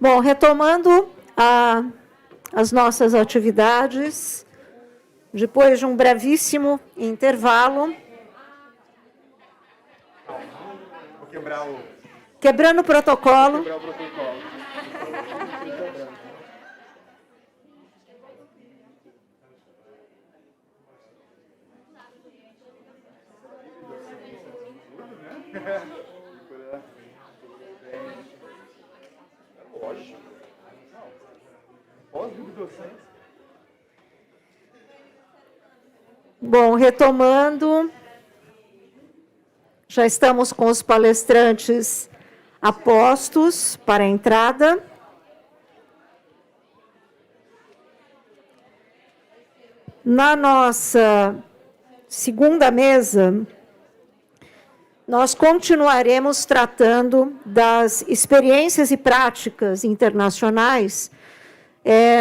Bom, retomando as nossas atividades, depois de um brevíssimo intervalo. Vou quebrar o... Quebrando o protocolo. Quebrar o protocolo. Lógico. Pós-docência. Bom, retomando, já estamos com os palestrantes apostos para a entrada. Na nossa segunda mesa, nós continuaremos tratando das experiências e práticas internacionais.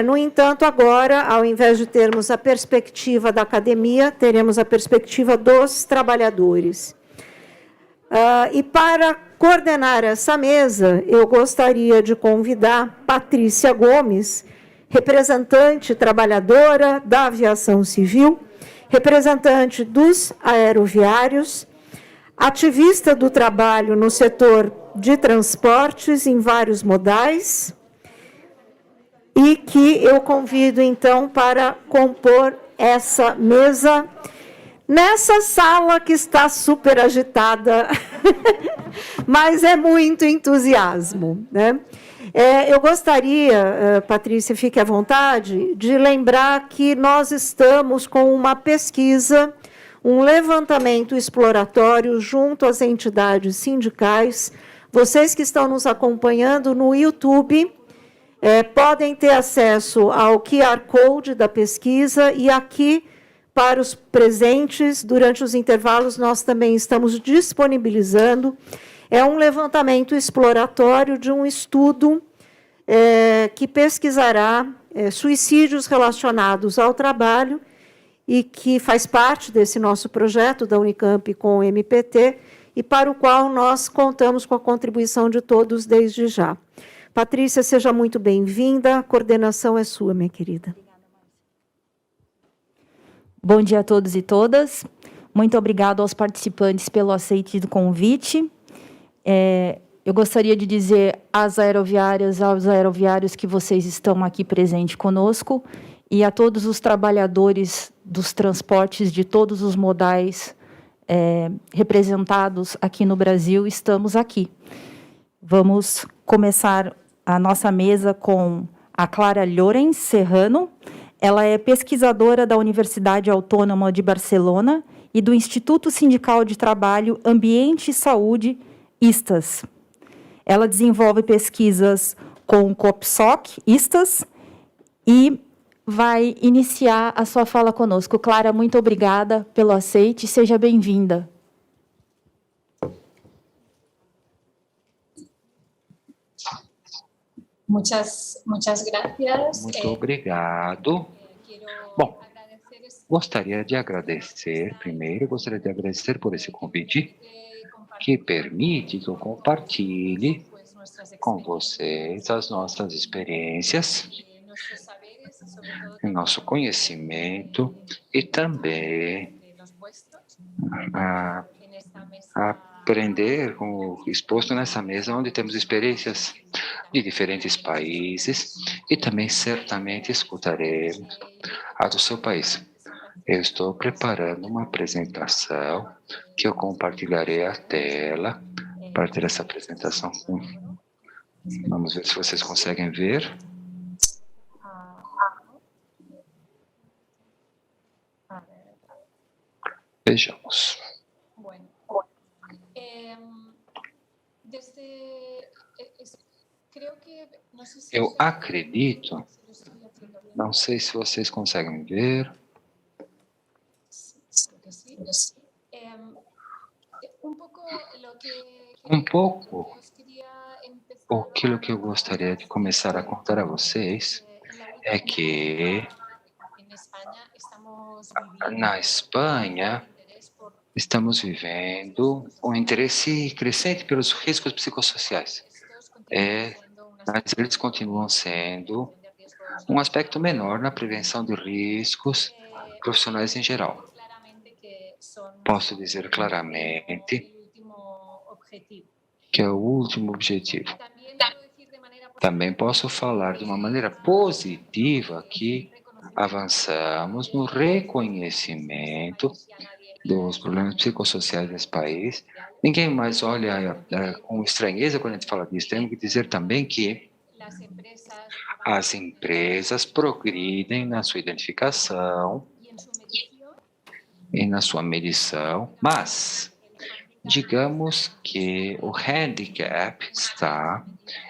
No entanto, agora, ao invés de termos a perspectiva da academia, teremos a perspectiva dos trabalhadores. E para coordenar essa mesa, eu gostaria de convidar Patrícia Gomes, representante trabalhadora da aviação civil, representante dos aeroviários, ativista do trabalho no setor de transportes em vários modais, e que eu convido, então, para compor essa mesa nessa sala que está super agitada, mas é muito entusiasmo, né? Eu gostaria, Patrícia, fique à vontade, de lembrar que nós estamos com uma pesquisa, um levantamento exploratório junto às entidades sindicais. Vocês que estão nos acompanhando no YouTube podem ter acesso ao QR Code da pesquisa, e aqui, para os presentes, durante os intervalos, nós também estamos disponibilizando. É um levantamento exploratório de um estudo que pesquisará suicídios relacionados ao trabalho, e que faz parte desse nosso projeto da Unicamp com o MPT, e para o qual nós contamos com a contribuição de todos desde já. Patrícia, seja muito bem-vinda. A coordenação é sua, minha querida. Bom dia a todos e todas. Muito obrigado aos participantes pelo aceite do convite. Eu gostaria de dizer às aeroviárias, aos aeroviários que vocês estão aqui presentes conosco, e a todos os trabalhadores dos transportes de todos os modais representados aqui no Brasil, estamos aqui. Vamos começar a nossa mesa com a Clara Llorens Serrano. Ela é pesquisadora da Universidade Autônoma de Barcelona e do Instituto Sindical de Trabalho, Ambiente e Saúde, ISTAS. Ela desenvolve pesquisas com o COPSOC, ISTAS, e vai iniciar a sua fala conosco. Clara, muito obrigada pelo aceite, seja bem-vinda. Muchas gracias. Muito obrigado. Bom, gostaria de agradecer por esse convite, que permite que eu compartilhe com vocês as nossas experiências, o nosso conhecimento, e também aprender com o exposto nessa mesa, onde temos experiências de diferentes países, e também certamente escutaremos a do seu país. Eu estou preparando uma apresentação que eu compartilharei a tela para ter essa apresentação. Vamos ver se vocês conseguem ver. Vejamos. Eu acredito, não sei se vocês conseguem ver. Um pouco aquilo que eu gostaria de começar a contar a vocês é que na Espanha estamos vivendo um interesse crescente pelos riscos psicossociais. mas eles continuam sendo um aspecto menor na prevenção de riscos profissionais em geral. Posso dizer claramente que é o último objetivo. Também posso falar de uma maneira positiva que avançamos no reconhecimento dos problemas psicossociais desse país. Ninguém mais olha com estranheza quando a gente fala disso. Temos que dizer também que as empresas progridem na sua identificação e na sua medição, mas digamos que o handicap está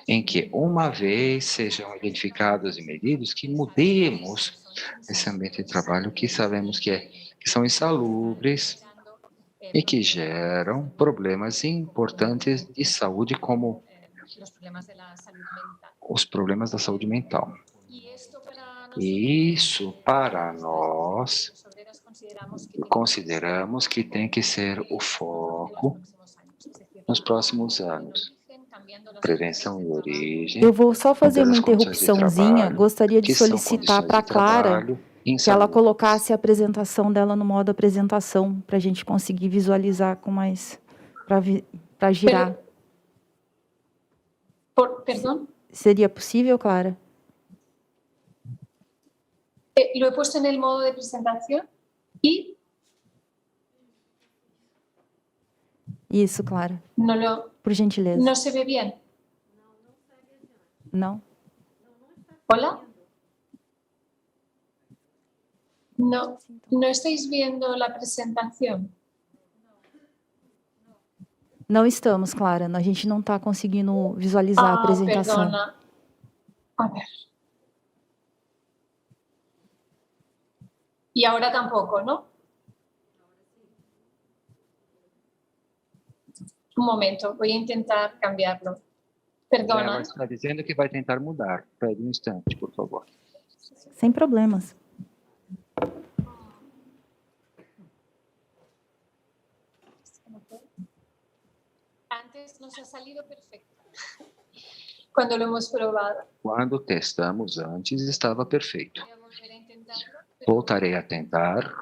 em que, uma vez sejam identificados e medidos, que mudemos esse ambiente de trabalho que sabemos que são insalubres e que geram problemas importantes de saúde, como os problemas da saúde mental. E isso, para nós, consideramos que tem que ser o foco nos próximos anos. Prevenção e origem. Eu vou só fazer uma das condições de interrupçãozinha. trabalho, Gostaria de que são solicitar condições para a de Clara trabalho que ela insalubres. colocasse a apresentação dela no modo apresentação, para a gente conseguir visualizar com mais... para girar. Perdón, Seria possível, Clara? lo he puesto en el modo de presentación y Isso, Clara. no Por gentileza. se ve bien. Não? ¿Hola? No estáis viendo la presentación. Não estamos, Clara. A gente não está conseguindo visualizar a apresentação. Perdona. A ver. Y ahora tampoco, ¿no? Un momento, voy a intentar cambiarlo. Perdona. Ela está dizendo que vai tentar mudar. Espere um instante, por favor. Sem problemas. Antes nos ha salido perfecto. Cuando lo hemos probado. Quando testamos antes, estava perfeito. Voy a volver a intentarlo. Voltarei a tentar.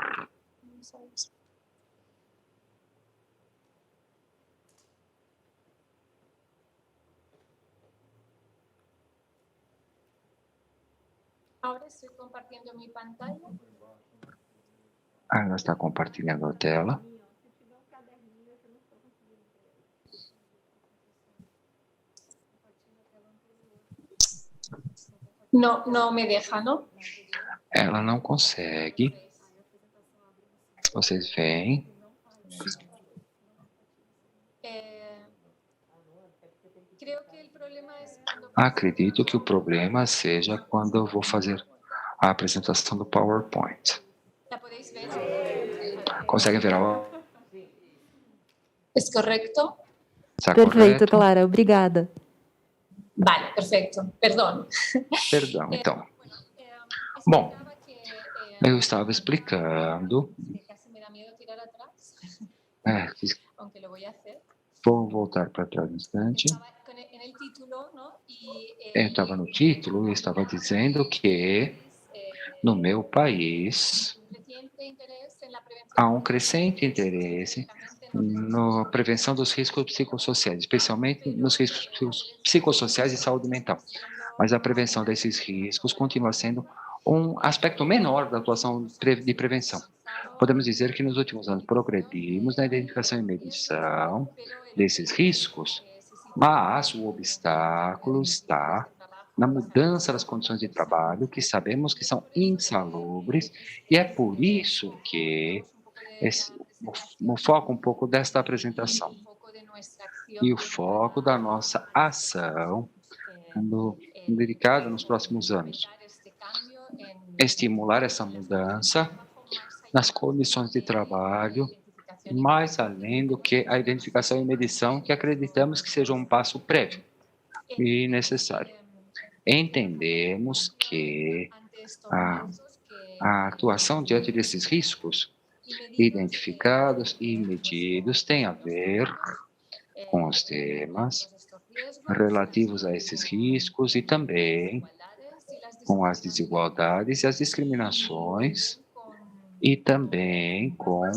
Ahora estoy compartiendo mi pantalla. Ela está compartilhando a tela. No me deja, ¿no? Ela não consegue. Vocês veem? Creo que el problema es cuando Acredito que o problema seja quando eu vou fazer a apresentação do PowerPoint. la podéis ver. Conseguem ver a ¿Es correcto? Está Perfeito, correto? Clara. Obrigada. Vale, perfecto. Perdón. Perdão, então. Bom, Bom, eu estava explicando. casi me da miedo tirar atrás, aunque lo voy a hacer. Vou voltar para trás um instante. Estaba en el título, ¿no? Eu estava no título e estaba dizendo que no meu país creciente interés en la prevención há um crescente interesse na prevenção dos riscos psicossociais, especialmente nos riscos psicossociais e saúde mental. Mas a prevenção desses riscos continua sendo um aspecto menor da atuação de prevenção. Podemos dizer que nos últimos anos progredimos na identificação e medição desses riscos, mas o obstáculo está na mudança das condições de trabalho, que sabemos que são insalubres, e é por isso que o foco um pouco desta apresentação e o foco da nossa ação dedicada nos próximos anos. Estimular essa mudança nas condições de trabalho, mais além do que a identificação e medição, que acreditamos que seja um passo prévio e necessário. Entendemos que a atuação diante desses riscos identificados e medidos tem a ver com os temas relativos a esses riscos e também com as desigualdades e as discriminações e também com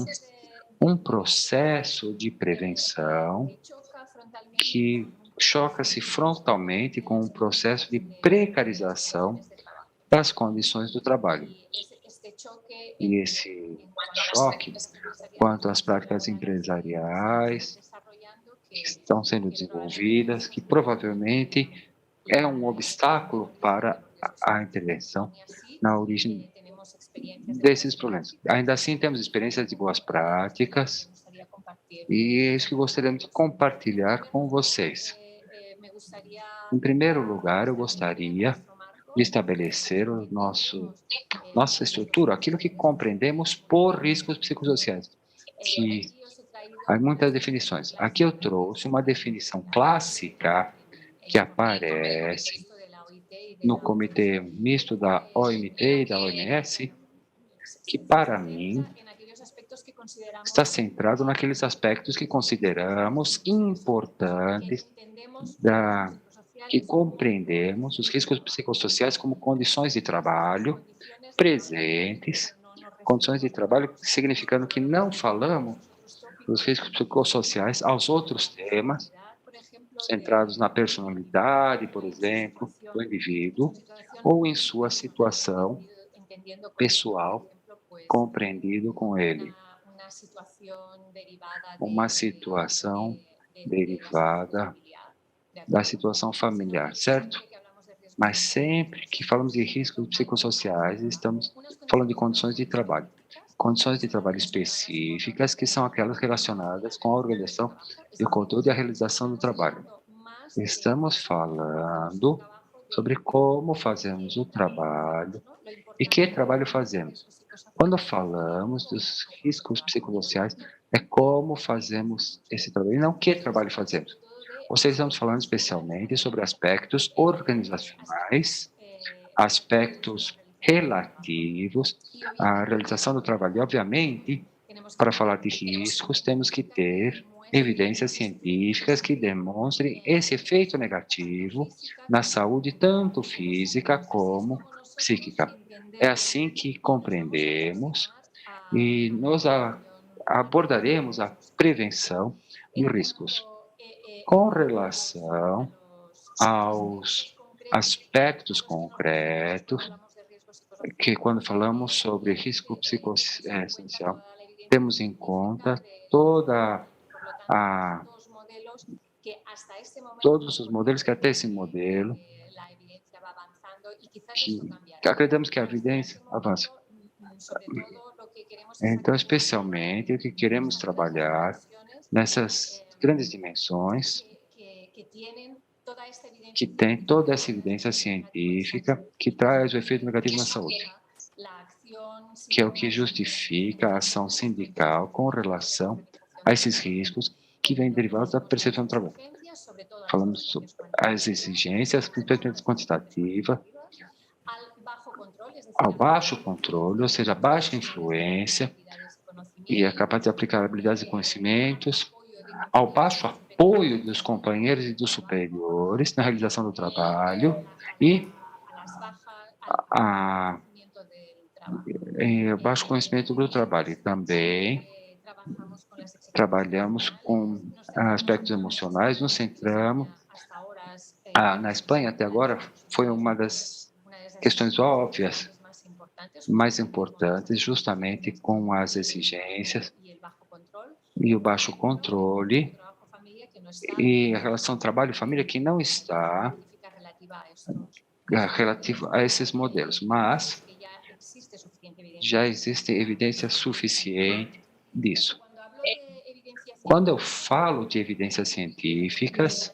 um processo de prevenção que choca-se frontalmente com um processo de precarização das condições do trabalho. E esse choque quanto às práticas empresariais que estão sendo desenvolvidas, que provavelmente é um obstáculo para a intervenção na origem desses problemas. Ainda assim, temos experiências de boas práticas e é isso que gostaríamos de compartilhar com vocês. Em primeiro lugar, eu gostaria de estabelecer nossa estrutura, aquilo que compreendemos por riscos psicossociais, que há muitas definições. Aqui eu trouxe uma definição clássica que aparece no Comitê Misto da OMT e da OMS, que, para mim, está centrado naqueles aspectos que consideramos importantes, que compreendemos os riscos psicossociais como condições de trabalho presentes, condições de trabalho significando que não falamos dos riscos psicossociais aos outros temas, centrados na personalidade, por exemplo, do indivíduo, ou em sua situação pessoal, compreendido com ele. Uma situação derivada da situação familiar, certo? Mas sempre que falamos de riscos psicossociais, estamos falando de condições de trabalho. Condições de trabalho específicas, que são aquelas relacionadas com a organização e o controle e a realização do trabalho. Estamos falando sobre como fazemos o trabalho e que trabalho fazemos. Quando falamos dos riscos psicossociais, é como fazemos esse trabalho e não que trabalho fazemos. Ou seja, estamos falando especialmente sobre aspectos organizacionais, aspectos relativos à realização do trabalho. E, obviamente, para falar de riscos, temos que ter evidências científicas que demonstrem esse efeito negativo na saúde, tanto física como psíquica. É assim que compreendemos e nós abordaremos a prevenção de riscos. Com relação aos aspectos concretos, que quando falamos sobre risco psicossocial, temos em conta todos os modelos que até esse modelo, que acreditamos que a evidência avança. Então, especialmente, o que queremos trabalhar nessas grandes dimensões, que tem toda essa evidência científica que traz o efeito negativo na saúde, que é o que justifica a ação sindical com relação a esses riscos que vêm derivados da percepção do trabalho. Falamos sobre as exigências, principalmente quantitativas, ao baixo controle, ou seja, a baixa influência e a capacidade de aplicar habilidades e conhecimentos, ao baixo apoio dos companheiros e dos superiores na realização do trabalho e baixo conhecimento do trabalho. E também trabalhamos com aspectos emocionais, nos centramos. Na Espanha, até agora, foi uma das questões óbvias, mais importantes, justamente com as exigências e o baixo controle e a relação trabalho-família que não está relativo a esses modelos, mas já existe evidência suficiente disso. Quando eu falo de evidências científicas,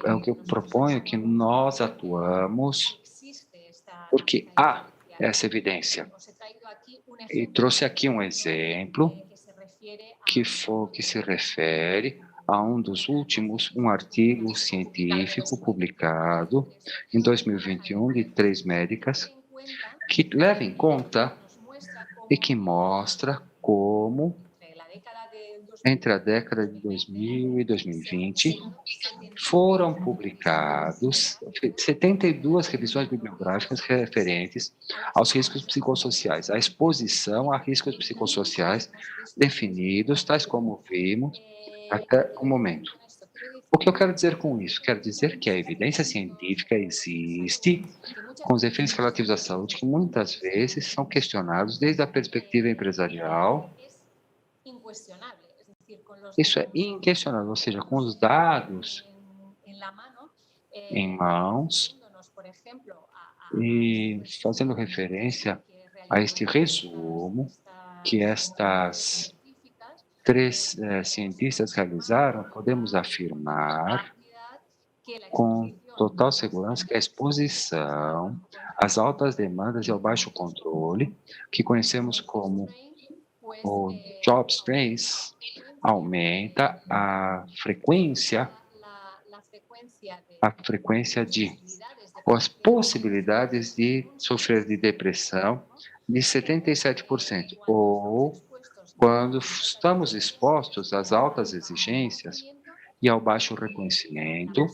é o que eu proponho que nós atuamos, porque há essa evidência. E trouxe aqui um exemplo que se refere a um dos últimos, um artigo científico publicado em 2021 de 3 médicas, que leva em conta e que mostra como, entre a década de 2000 e 2020, foram publicados 72 revisões bibliográficas referentes aos riscos psicossociais, à exposição a riscos psicossociais definidos, tais como vimos até o momento. O que eu quero dizer com isso? Quero dizer que a evidência científica existe com os efeitos relativos à saúde que muitas vezes são questionados desde a perspectiva empresarial. Isso é inquestionável, ou seja, com os dados em mãos e fazendo referência a este resumo que estas três cientistas realizaram, podemos afirmar com total segurança que a exposição às altas demandas e ao baixo controle, que conhecemos como o job stress, aumenta a frequência de ou as possibilidades de sofrer de depressão de 77%, ou quando estamos expostos às altas exigências e ao baixo reconhecimento,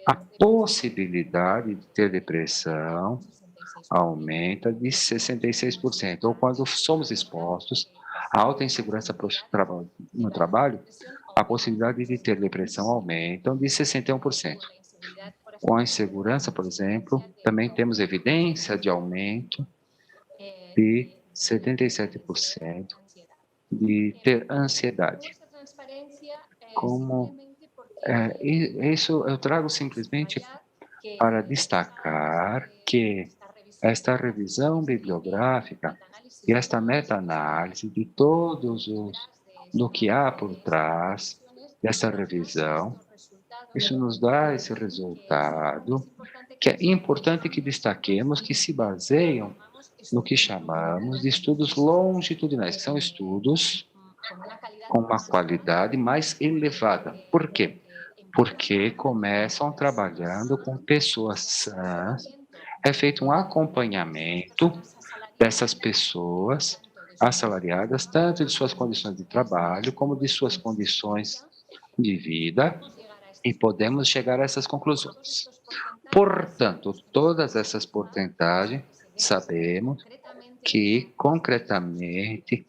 a possibilidade de ter depressão aumenta de 66%, ou quando somos expostos à alta insegurança no trabalho, a possibilidade de ter depressão aumenta de 61%. Com a insegurança, por exemplo, também temos evidência de aumento de 77% de ter ansiedade. Isso eu trago simplesmente para destacar que esta revisão bibliográfica e esta meta-análise de do que há por trás dessa revisão, isso nos dá esse resultado que é importante que destaquemos que se baseiam no que chamamos de estudos longitudinais, que são estudos com uma qualidade mais elevada. Por quê? Porque começam trabalhando com pessoas sãs, é feito um acompanhamento dessas pessoas assalariadas, tanto de suas condições de trabalho, como de suas condições de vida, e podemos chegar a essas conclusões. Portanto, todas essas porcentagens, sabemos que, concretamente,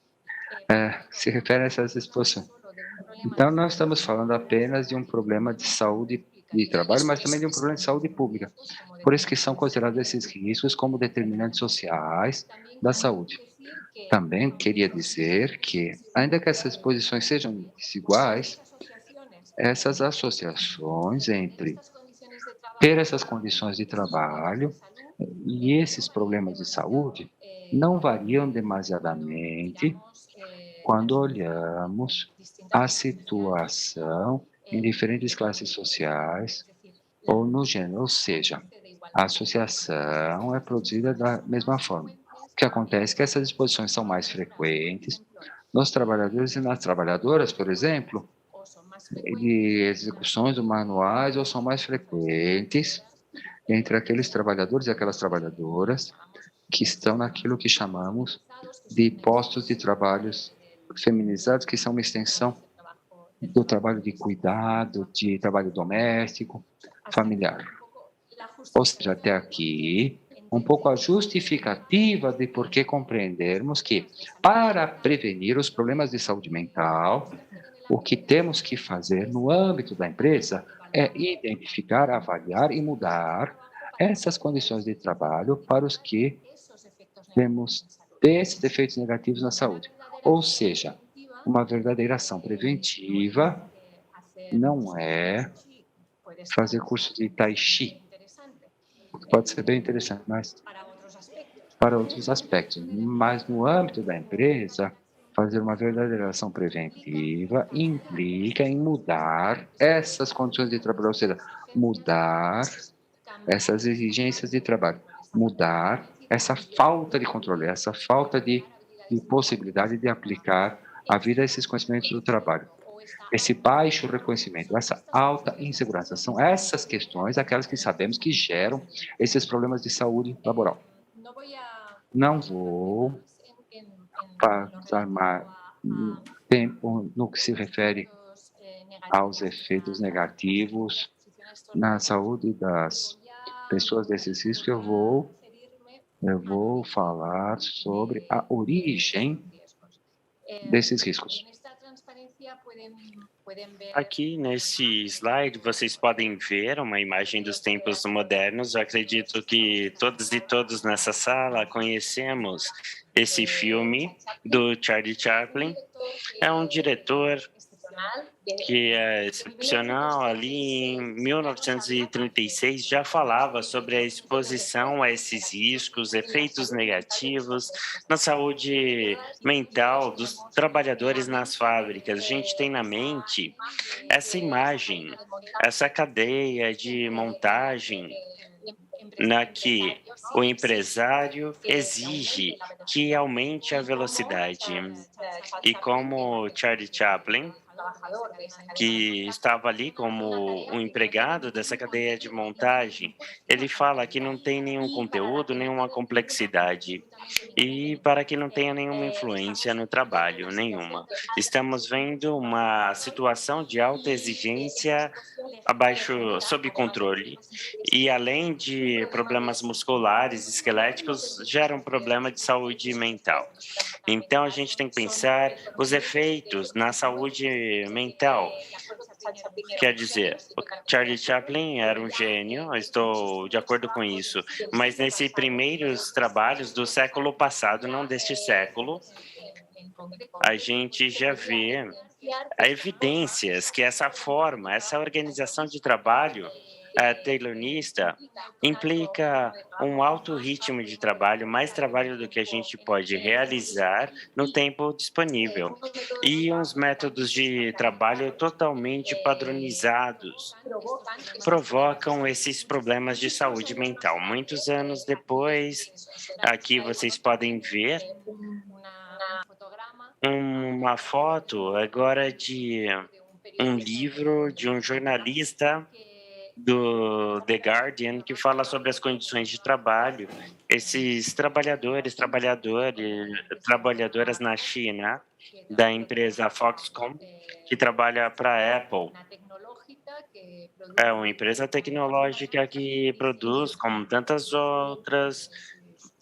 se refere a essas exposições. Então, nós estamos falando apenas de um problema de saúde de trabalho, mas também de um problema de saúde pública. Por isso que são considerados esses riscos como determinantes sociais da saúde. Também queria dizer que, ainda que essas exposições sejam desiguais, essas associações entre ter essas condições de trabalho e esses problemas de saúde não variam demasiadamente quando olhamos a situação em diferentes classes sociais ou no gênero, ou seja, a associação é produzida da mesma forma. O que acontece é que essas exposições são mais frequentes nos trabalhadores e nas trabalhadoras, por exemplo, de execuções manuais, ou são mais frequentes entre aqueles trabalhadores e aquelas trabalhadoras que estão naquilo que chamamos de postos de trabalhos feminizados, que são uma extensão do trabalho de cuidado, de trabalho doméstico, familiar. Ou seja, até aqui, um pouco a justificativa de por que compreendermos que, para prevenir os problemas de saúde mental, o que temos que fazer no âmbito da empresa é identificar, avaliar e mudar essas condições de trabalho para os que temos desses efeitos negativos na saúde. Ou seja, uma verdadeira ação preventiva não é fazer curso de Tai Chi, que pode ser bem interessante, mas para outros aspectos. Mas no âmbito da empresa, fazer uma verdadeira ação preventiva implica em mudar essas condições de trabalho, ou seja, mudar essas exigências de trabalho, mudar essa falta de controle, essa falta de possibilidade de aplicar a vida a esses conhecimentos do trabalho. Esse baixo reconhecimento, essa alta insegurança, são essas questões, aquelas que sabemos que geram esses problemas de saúde laboral. Não vou passar tempo no que se refere aos efeitos negativos na saúde das pessoas desses riscos, eu vou falar sobre a origem desses riscos. Aqui nesse slide vocês podem ver uma imagem dos tempos modernos. Eu acredito que todos e todos nessa sala conhecemos esse filme do Charlie Chaplin. É um diretor que é excepcional. Ali em 1936 já falava sobre a exposição a esses riscos, efeitos negativos na saúde mental dos trabalhadores nas fábricas. A gente tem na mente essa imagem, essa cadeia de montagem na que o empresário exige que aumente a velocidade. E como Charlie Chaplin, que estava ali como um empregado dessa cadeia de montagem, ele fala que não tem nenhum conteúdo, nenhuma complexidade, e para que não tenha nenhuma influência no trabalho, nenhuma. Estamos vendo uma situação de alta exigência abaixo, sob controle, e além de problemas musculares, esqueléticos, gera um problema de saúde mental. Então, a gente tem que pensar os efeitos na saúde mental. Quer dizer, o Charlie Chaplin era um gênio, eu estou de acordo com isso, mas nesses primeiros trabalhos do século passado, não deste século, a gente já vê evidências que essa forma, essa organização de trabalho taylorista implica um alto ritmo de trabalho, mais trabalho do que a gente pode realizar no tempo disponível, e uns métodos de trabalho totalmente padronizados provocam esses problemas de saúde mental. Muitos anos depois, aqui vocês podem ver uma foto agora de um livro de um jornalista do The Guardian, que fala sobre as condições de trabalho. Esses trabalhadoras na China, da empresa Foxconn, que trabalha para a Apple. É uma empresa tecnológica que produz, como tantas outras,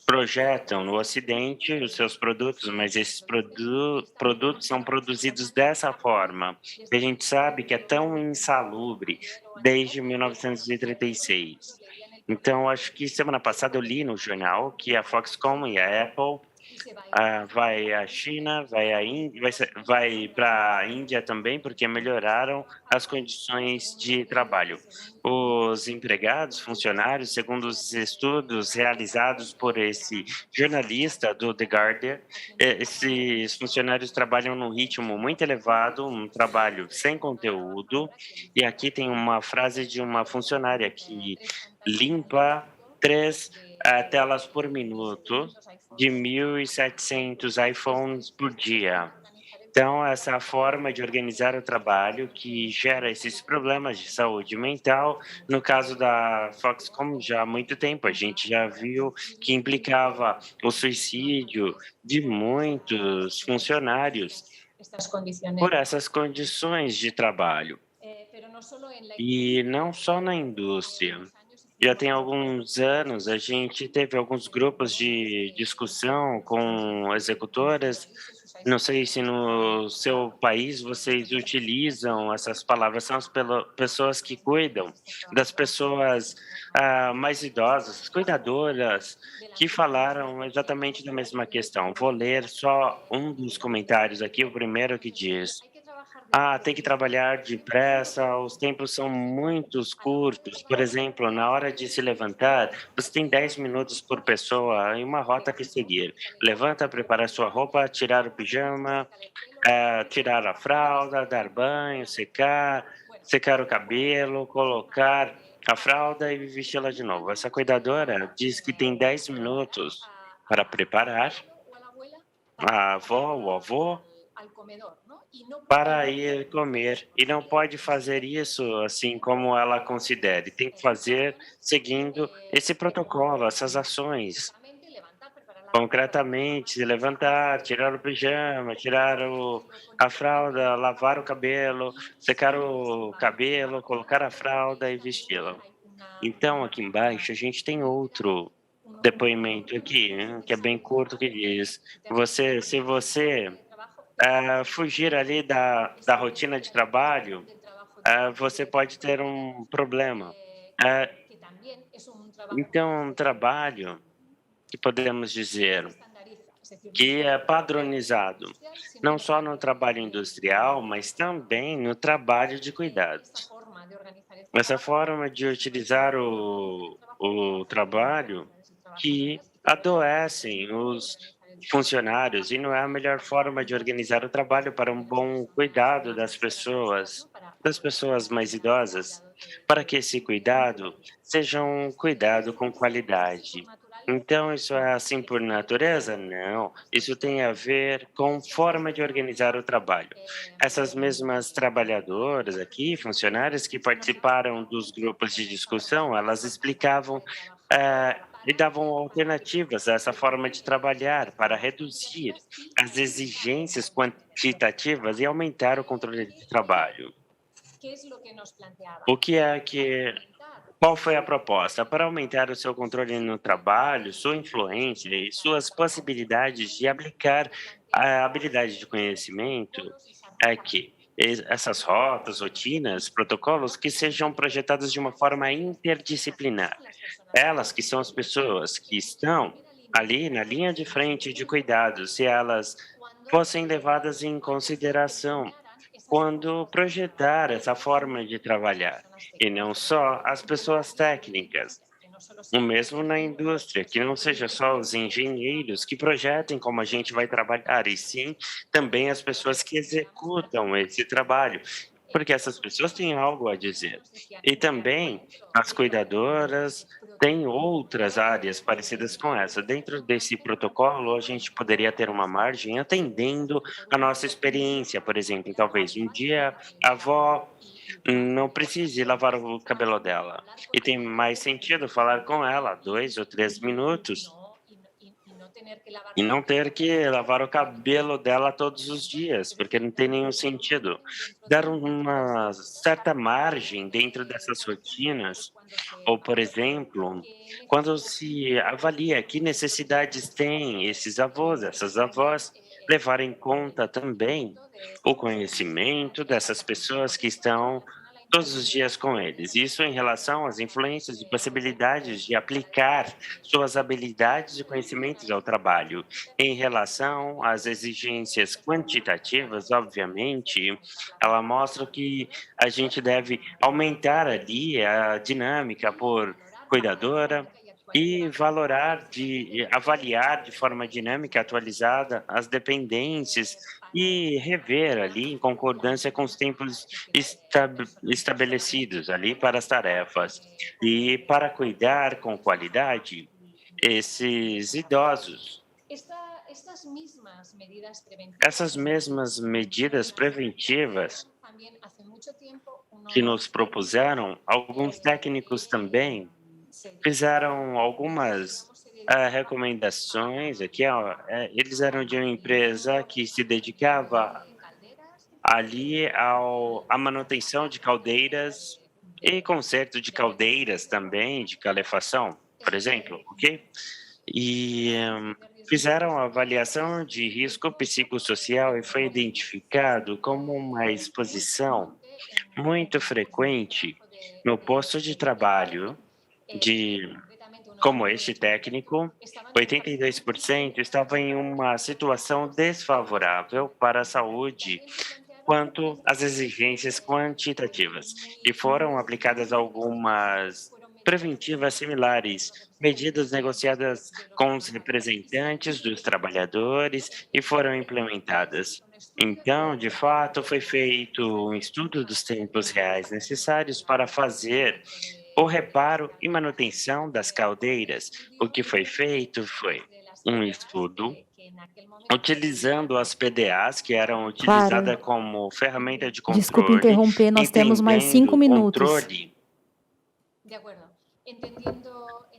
projetam no Ocidente os seus produtos, mas esses produtos são produzidos dessa forma. A gente sabe que é tão insalubre desde 1936. Então, acho que semana passada eu li no jornal que a Foxconn e a Apple vai à China, vai para a Índia também, porque melhoraram as condições de trabalho. Os empregados, funcionários, segundo os estudos realizados por esse jornalista do The Guardian, esses funcionários trabalham num ritmo muito elevado, um trabalho sem conteúdo. E aqui tem uma frase de uma funcionária que limpa 3 telas por minuto, de 1.700 iPhones por dia. Então, essa forma de organizar o trabalho que gera esses problemas de saúde mental, no caso da Foxconn, já há muito tempo, a gente já viu que implicava o suicídio de muitos funcionários por essas condições de trabalho. E não só na indústria. Já tem alguns anos, a gente teve alguns grupos de discussão com executoras. Não sei se no seu país vocês utilizam essas palavras, são as pessoas que cuidam das pessoas mais idosas, cuidadoras, que falaram exatamente da mesma questão. Vou ler só um dos comentários aqui, o primeiro que diz: tem que trabalhar depressa, os tempos são muito curtos. Por exemplo, na hora de se levantar, você tem 10 minutos por pessoa em uma rota que seguir. Levanta, preparar sua roupa, tirar o pijama, tirar a fralda, dar banho, secar o cabelo, colocar a fralda e vestir-la de novo. Essa cuidadora diz que tem 10 minutos para preparar a avó, o avô, para ir comer, e não pode fazer isso assim como ela considere. Tem que fazer seguindo esse protocolo, essas ações. concretamente, se levantar, tirar o pijama, tirar a fralda, lavar o cabelo, secar o cabelo, colocar a fralda e vesti-la. Então, aqui embaixo, a gente tem outro depoimento aqui, né, que é bem curto, que diz: se você fugir ali da rotina de trabalho, você pode ter um problema. Então, um trabalho que podemos dizer que é padronizado, não só no trabalho industrial, mas também no trabalho de cuidados. Essa forma de utilizar o trabalho que adoecem os funcionários e não é a melhor forma de organizar o trabalho para um bom cuidado das pessoas mais idosas, para que esse cuidado seja um cuidado com qualidade. Então, isso é assim por natureza? Não. Isso tem a ver com forma de organizar o trabalho. Essas mesmas trabalhadoras aqui, funcionárias que participaram dos grupos de discussão, elas explicavam e davam alternativas a essa forma de trabalhar para reduzir as exigências quantitativas e aumentar o controle de trabalho. Qual foi a proposta? Para aumentar o seu controle no trabalho, sua influência e suas possibilidades de aplicar a habilidade de conhecimento, é que essas rotas, rotinas, protocolos que sejam projetados de uma forma interdisciplinar. Elas que são as pessoas que estão ali na linha de frente de cuidados, se elas fossem levadas em consideração quando projetar essa forma de trabalhar, e não só as pessoas técnicas. O mesmo na indústria, que não seja só os engenheiros que projetem como a gente vai trabalhar, e sim também as pessoas que executam esse trabalho, porque essas pessoas têm algo a dizer. E também as cuidadoras têm outras áreas parecidas com essa. Dentro desse protocolo, a gente poderia ter uma margem atendendo a nossa experiência, por exemplo. Talvez um dia a avó não precise lavar o cabelo dela. E tem mais sentido falar com ela 2 ou 3 minutos e não ter que lavar o cabelo dela todos os dias, porque não tem nenhum sentido. Dar uma certa margem dentro dessas rotinas, ou, por exemplo, quando se avalia que necessidades têm esses avós, essas avós, levar em conta também o conhecimento dessas pessoas que estão todos os dias com eles. Isso em relação às influências e possibilidades de aplicar suas habilidades e conhecimentos ao trabalho. Em relação às exigências quantitativas, obviamente, ela mostra que a gente deve aumentar ali a dinâmica por cuidadora e avaliar de forma dinâmica, atualizada, as dependências e rever ali em concordância com os tempos estabelecidos ali para as tarefas. E para cuidar com qualidade esses idosos. Essas mesmas medidas preventivas que nos propuseram, alguns técnicos também fizeram algumas recomendações aqui. Eles eram de uma empresa que se dedicava ali à manutenção de caldeiras e conserto de caldeiras também, de calefação, por exemplo, ok? E fizeram a avaliação de risco psicossocial e foi identificado como uma exposição muito frequente no posto de trabalho como este técnico, 82% estava em uma situação desfavorável para a saúde quanto às exigências quantitativas, e foram aplicadas algumas preventivas similares, medidas negociadas com os representantes dos trabalhadores e foram implementadas. Então, de fato, foi feito um estudo dos tempos reais necessários para fazer o reparo e manutenção das caldeiras. O que foi feito foi um estudo utilizando as PDAs, que eram utilizadas como ferramenta de controle. Desculpe interromper, nós temos mais 5 minutos.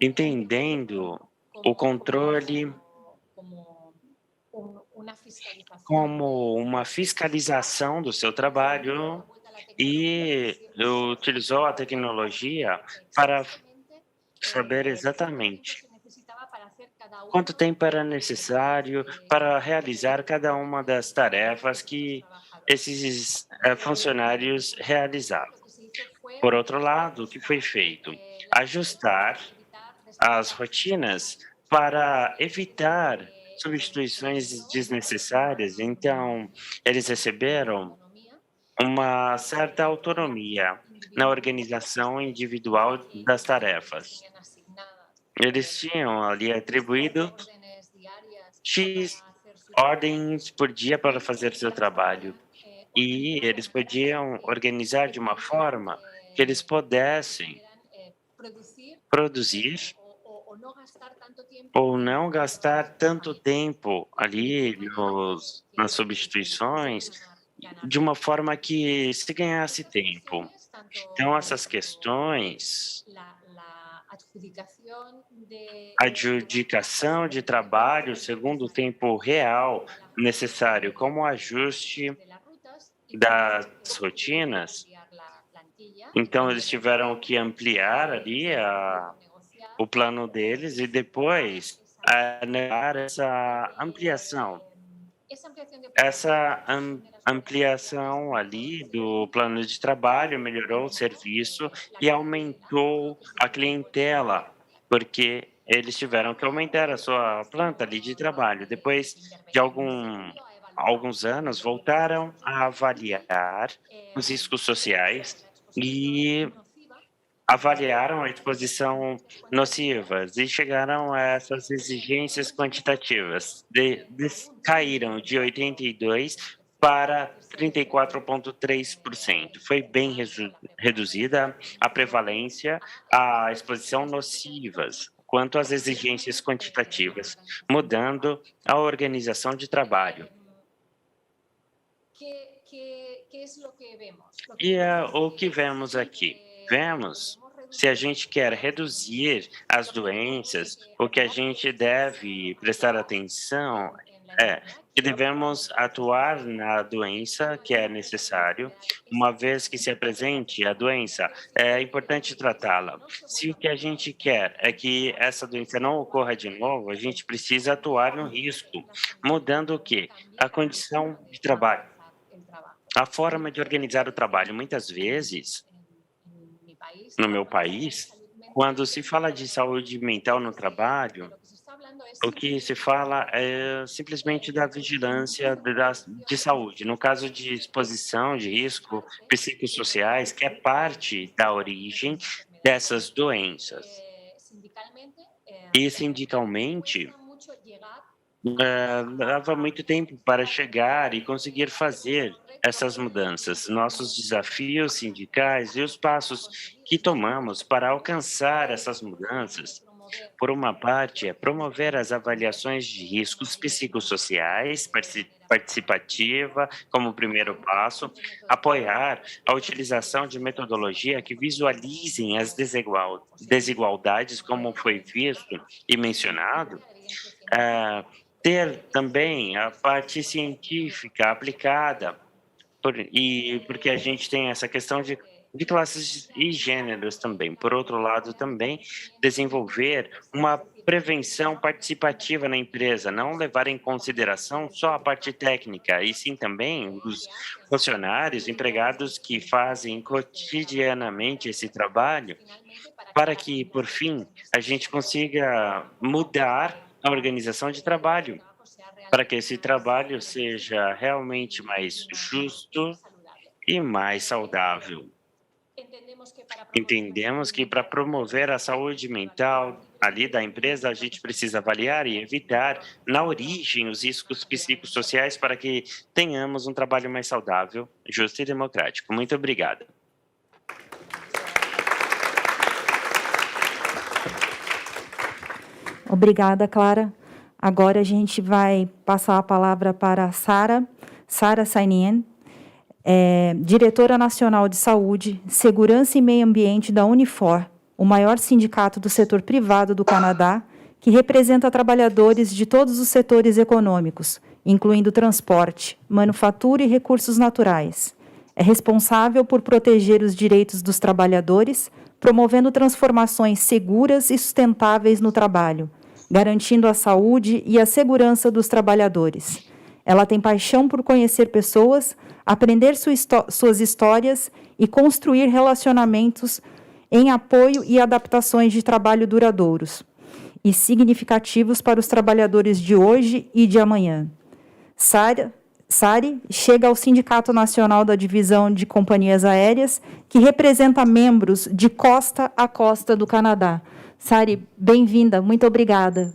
Entendendo o controle como uma fiscalização do seu trabalho e utilizou a tecnologia para saber exatamente quanto tempo era necessário para realizar cada uma das tarefas que esses funcionários realizavam. Por outro lado, o que foi feito? Ajustar as rotinas para evitar substituições desnecessárias. Então, eles receberam uma certa autonomia na organização individual das tarefas. Eles tinham ali atribuído X ordens por dia para fazer seu trabalho. E eles podiam organizar de uma forma que eles pudessem produzir ou não gastar tanto tempo ali nas substituições, de uma forma que se ganhasse tempo. Então, essas questões, adjudicação de trabalho segundo o tempo real necessário, como o ajuste das rotinas, então eles tiveram que ampliar ali o plano deles e depois negar essa ampliação. Essa ampliação ali do plano de trabalho melhorou o serviço e aumentou a clientela, porque eles tiveram que aumentar a sua planta ali de trabalho. Depois de alguns anos, voltaram a avaliar os riscos sociais e avaliaram a exposição nocivas e chegaram a essas exigências quantitativas. Caíram de 82% para 34,3%. Foi bem reduzida a prevalência, a exposição nocivas quanto às exigências quantitativas, mudando a organização de trabalho. E o que vemos aqui? Vemos, se a gente quer reduzir as doenças, o que a gente deve prestar atenção é que devemos atuar na doença que é necessário. Uma vez que se apresente a doença, é importante tratá-la. Se o que a gente quer é que essa doença não ocorra de novo, a gente precisa atuar no risco, mudando o quê? A condição de trabalho, a forma de organizar o trabalho. Muitas vezes, no meu país, quando se fala de saúde mental no trabalho, o que se fala é simplesmente da vigilância de saúde. No caso de exposição de risco psicossociais, que é parte da origem dessas doenças. E sindicalmente, leva muito tempo para chegar e conseguir fazer essas mudanças. Nossos desafios sindicais e os passos que tomamos para alcançar essas mudanças, por uma parte, é promover as avaliações de riscos psicossociais participativa como primeiro passo, apoiar a utilização de metodologia que visualizem as desigualdades, como foi visto e mencionado, ter também a parte científica aplicada, porque a gente tem essa questão de classes e gêneros também. Por outro lado, também desenvolver uma prevenção participativa na empresa, não levar em consideração só a parte técnica, e sim também os funcionários, empregados que fazem cotidianamente esse trabalho, para que, por fim, a gente consiga mudar a organização de trabalho, para que esse trabalho seja realmente mais justo e mais saudável. Entendemos que para promover a saúde mental ali da empresa, a gente precisa avaliar e evitar na origem os riscos psicossociais para que tenhamos um trabalho mais saudável, justo e democrático. Muito obrigado. Obrigada, Clara. Agora a gente vai passar a palavra para a Sara Sainien, diretora nacional de saúde, segurança e meio ambiente da Unifor, o maior sindicato do setor privado do Canadá, que representa trabalhadores de todos os setores econômicos, incluindo transporte, manufatura e recursos naturais. É responsável por proteger os direitos dos trabalhadores, promovendo transformações seguras e sustentáveis no trabalho, garantindo a saúde e a segurança dos trabalhadores. Ela tem paixão por conhecer pessoas, aprender suas histórias e construir relacionamentos em apoio e adaptações de trabalho duradouros e significativos para os trabalhadores de hoje e de amanhã. Sari chega ao Sindicato Nacional da Divisão de Companhias Aéreas, que representa membros de costa a costa do Canadá. Sari, bem-vinda, muito obrigada.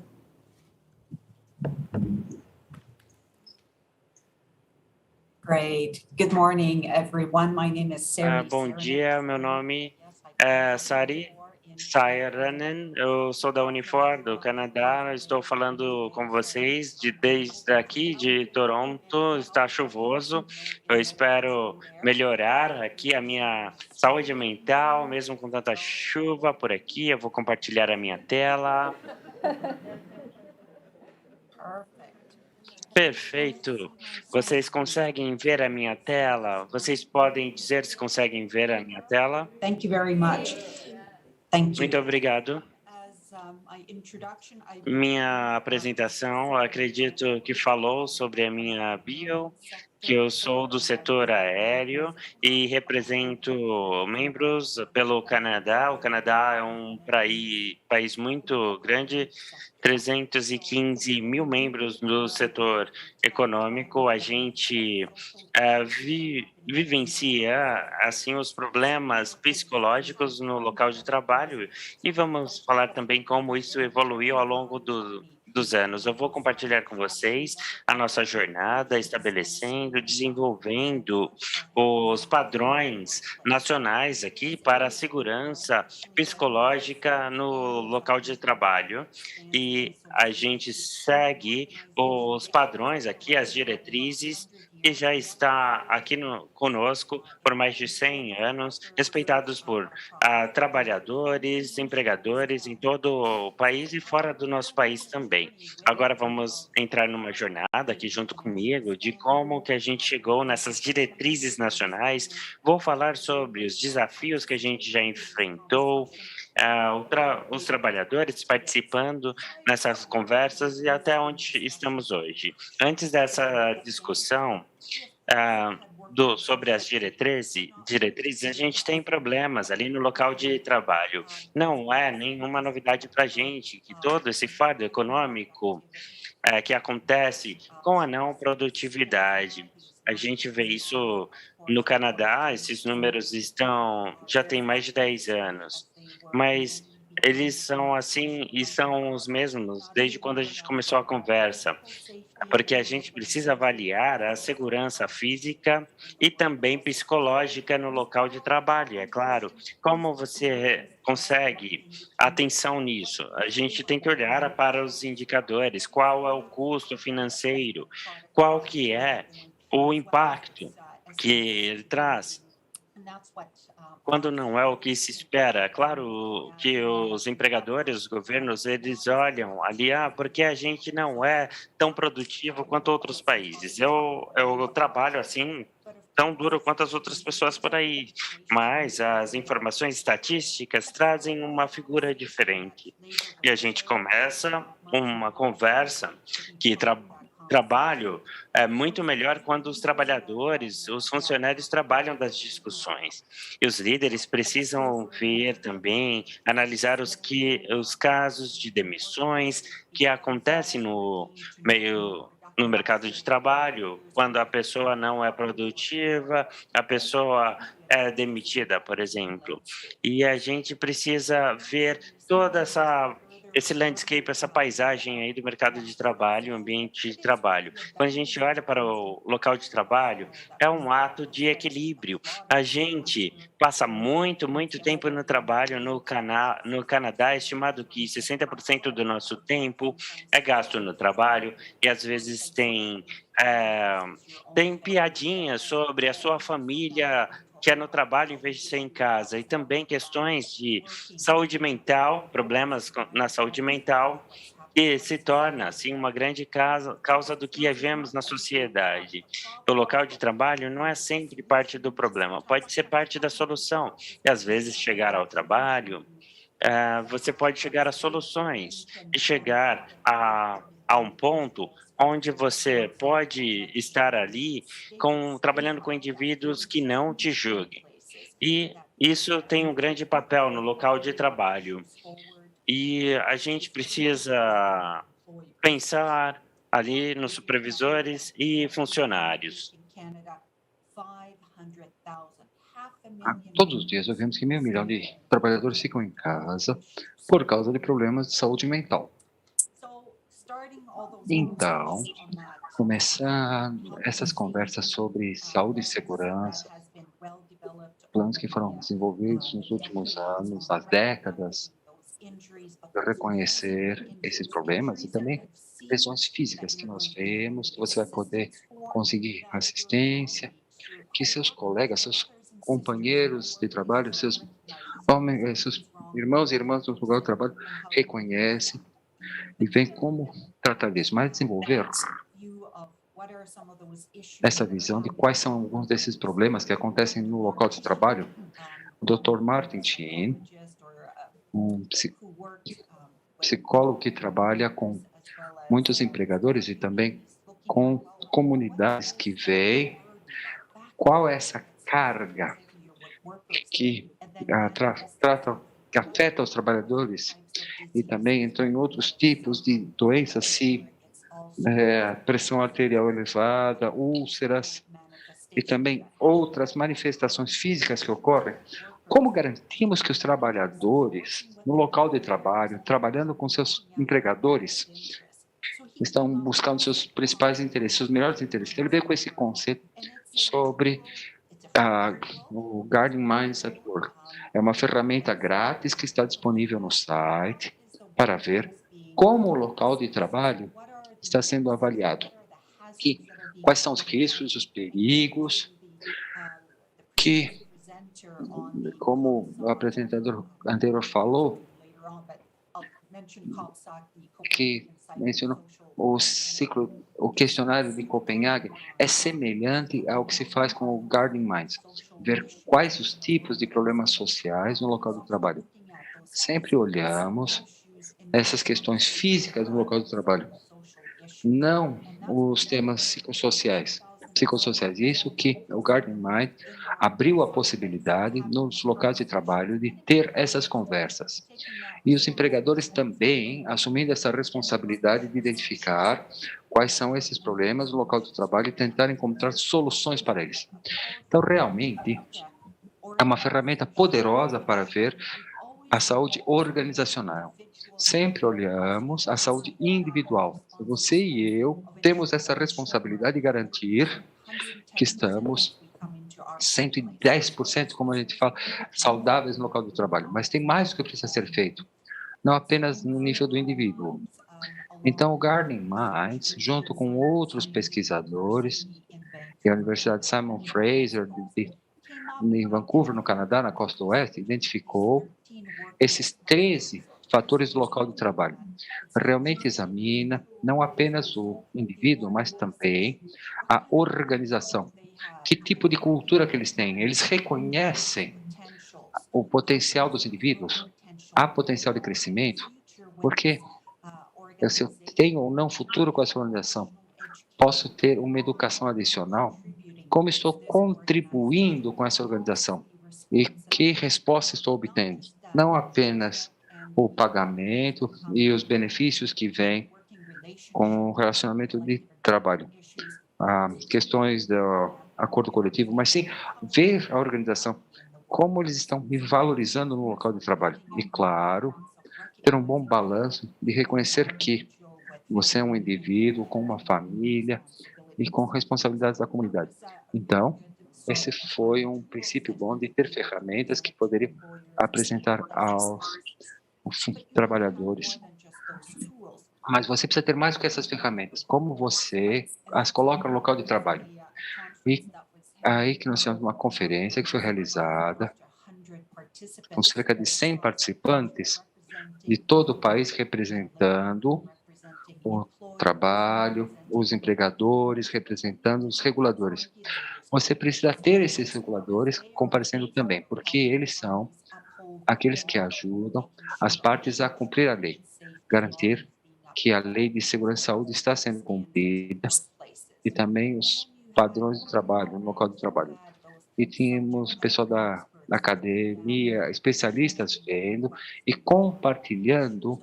Great. Good morning, everyone. My name is Sari. Bom dia, meu nome é Sari Sairanen, eu sou da Unifor, do Canadá, estou falando com vocês desde aqui de Toronto, está chuvoso, eu espero melhorar aqui a minha saúde mental, mesmo com tanta chuva por aqui, eu vou compartilhar a minha tela. Perfeito. Vocês conseguem ver a minha tela? Vocês podem dizer se conseguem ver a minha tela? Thank you very much. Thank you. Muito obrigado. As my introduction, Minha apresentação, acredito que falou sobre a minha bio, que eu sou do setor aéreo e represento membros pelo Canadá. O Canadá é um país muito grande, 315 mil membros do setor econômico. A gente vivencia assim os problemas psicológicos no local de trabalho e vamos falar também como isso evoluiu ao longo dos anos. Eu vou compartilhar com vocês a nossa jornada, estabelecendo, desenvolvendo os padrões nacionais aqui para a segurança psicológica no local de trabalho. E a gente segue os padrões aqui, as diretrizes, que já está aqui conosco por mais de 100 anos, respeitados por trabalhadores, empregadores em todo o país e fora do nosso país também. Agora vamos entrar numa jornada aqui junto comigo de como que a gente chegou nessas diretrizes nacionais. Vou falar sobre os desafios que a gente já enfrentou, os trabalhadores participando nessas conversas e até onde estamos hoje. Antes dessa discussão sobre as diretrizes, a gente tem problemas ali no local de trabalho. Não é nenhuma novidade para a gente que todo esse fardo econômico que acontece com a não produtividade. A gente vê isso no Canadá, esses números já têm mais de 10 anos. Mas eles são assim e são os mesmos desde quando a gente começou a conversa, porque a gente precisa avaliar a segurança física e também psicológica no local de trabalho, é claro. Como você consegue atenção nisso? A gente tem que olhar para os indicadores, qual é o custo financeiro, qual que é o impacto que ele traz, quando não é o que se espera. É claro que os empregadores, os governos, eles olham ali, porque a gente não é tão produtivo quanto outros países. Eu trabalho assim, tão duro quanto as outras pessoas por aí, mas as informações estatísticas trazem uma figura diferente. E a gente começa uma conversa que trabalho é muito melhor quando os trabalhadores, os funcionários trabalham das discussões. E os líderes precisam ver também, analisar os casos de demissões que acontecem no mercado de trabalho, quando a pessoa não é produtiva, a pessoa é demitida, por exemplo. E a gente precisa ver toda esse landscape, essa paisagem aí do mercado de trabalho, ambiente de trabalho. Quando a gente olha para o local de trabalho, é um ato de equilíbrio. A gente passa muito tempo no trabalho no Canadá, é estimado que 60% do nosso tempo é gasto no trabalho e às vezes tem piadinhas sobre a sua família que é no trabalho em vez de ser em casa, e também questões de saúde mental, problemas na saúde mental, que se torna, assim, uma grande causa do que vemos na sociedade. O local de trabalho não é sempre parte do problema, pode ser parte da solução. E, às vezes, chegar ao trabalho, você pode chegar a soluções e chegar a um ponto onde você pode estar ali trabalhando com indivíduos que não te julguem. E isso tem um grande papel no local de trabalho. E a gente precisa pensar ali nos supervisores e funcionários. Todos os dias ouvimos que 500 mil de trabalhadores ficam em casa por causa de problemas de saúde mental. Então, começar essas conversas sobre saúde e segurança, planos que foram desenvolvidos nos últimos anos, nas décadas, para reconhecer esses problemas e também lesões físicas que nós vemos, que você vai poder conseguir assistência, que seus colegas, seus companheiros de trabalho, seus homens, seus irmãos e irmãs no lugar de trabalho reconhecem e veem como tratar disso, mas desenvolver essa visão de quais são alguns desses problemas que acontecem no local de trabalho. O Dr. Martin Sheen, um psicólogo que trabalha com muitos empregadores e também com comunidades que veem qual é essa carga que que afeta os trabalhadores e também entrou em outros tipos de doenças, se pressão arterial elevada, úlceras e também outras manifestações físicas que ocorrem. Como garantimos que os trabalhadores no local de trabalho, trabalhando com seus empregadores, estão buscando seus principais interesses, os melhores interesses? Ele veio com esse conceito sobre o Guarding Minds at Work. É uma ferramenta grátis que está disponível no site para ver como o local de trabalho está sendo avaliado. Quais são os riscos, os perigos, que, como o apresentador anterior falou, que mencionou o questionário de Copenhague é semelhante ao que se faz com o Guarding Minds, ver quais os tipos de problemas sociais no local do trabalho. Sempre olhamos essas questões físicas no local do trabalho, não os temas psicossociais. Isso que o Guarding Mind abriu a possibilidade nos locais de trabalho de ter essas conversas. E os empregadores também assumindo essa responsabilidade de identificar quais são esses problemas no local do trabalho e tentar encontrar soluções para eles. Então, realmente, é uma ferramenta poderosa para ver a saúde organizacional. Sempre olhamos a saúde individual. Você e eu temos essa responsabilidade de garantir que estamos 110%, como a gente fala, saudáveis no local do trabalho. Mas tem mais o que precisa ser feito, não apenas no nível do indivíduo. Então, o Guarding Minds, junto com outros pesquisadores, e a Universidade Simon Fraser, em Vancouver, no Canadá, na costa oeste, identificou esses 13 fatores do local de trabalho. Realmente examina não apenas o indivíduo, mas também a organização. Que tipo de cultura que eles têm? Eles reconhecem o potencial dos indivíduos? Há potencial de crescimento? Porque se eu tenho ou não futuro com essa organização, posso ter uma educação adicional? Como estou contribuindo com essa organização? E que resposta estou obtendo? Não apenas o pagamento e os benefícios que vêm com o relacionamento de trabalho, questões do acordo coletivo, mas sim ver a organização, como eles estão me valorizando no local de trabalho. E, claro, ter um bom balanço de reconhecer que você é um indivíduo com uma família e com responsabilidades da comunidade. Então, esse foi um princípio bom de ter ferramentas que poderiam apresentar aos trabalhadores. Mas você precisa ter mais do que essas ferramentas. Como você as coloca no local de trabalho. E aí que nós tivemos uma conferência que foi realizada com cerca de 100 participantes de todo o país representando o trabalho, os empregadores representando os reguladores. Você precisa ter esses reguladores comparecendo também, porque eles são aqueles que ajudam as partes a cumprir a lei, garantir que a lei de segurança e saúde está sendo cumprida e também os padrões de trabalho, no local de trabalho. E tínhamos pessoal da academia, especialistas vendo e compartilhando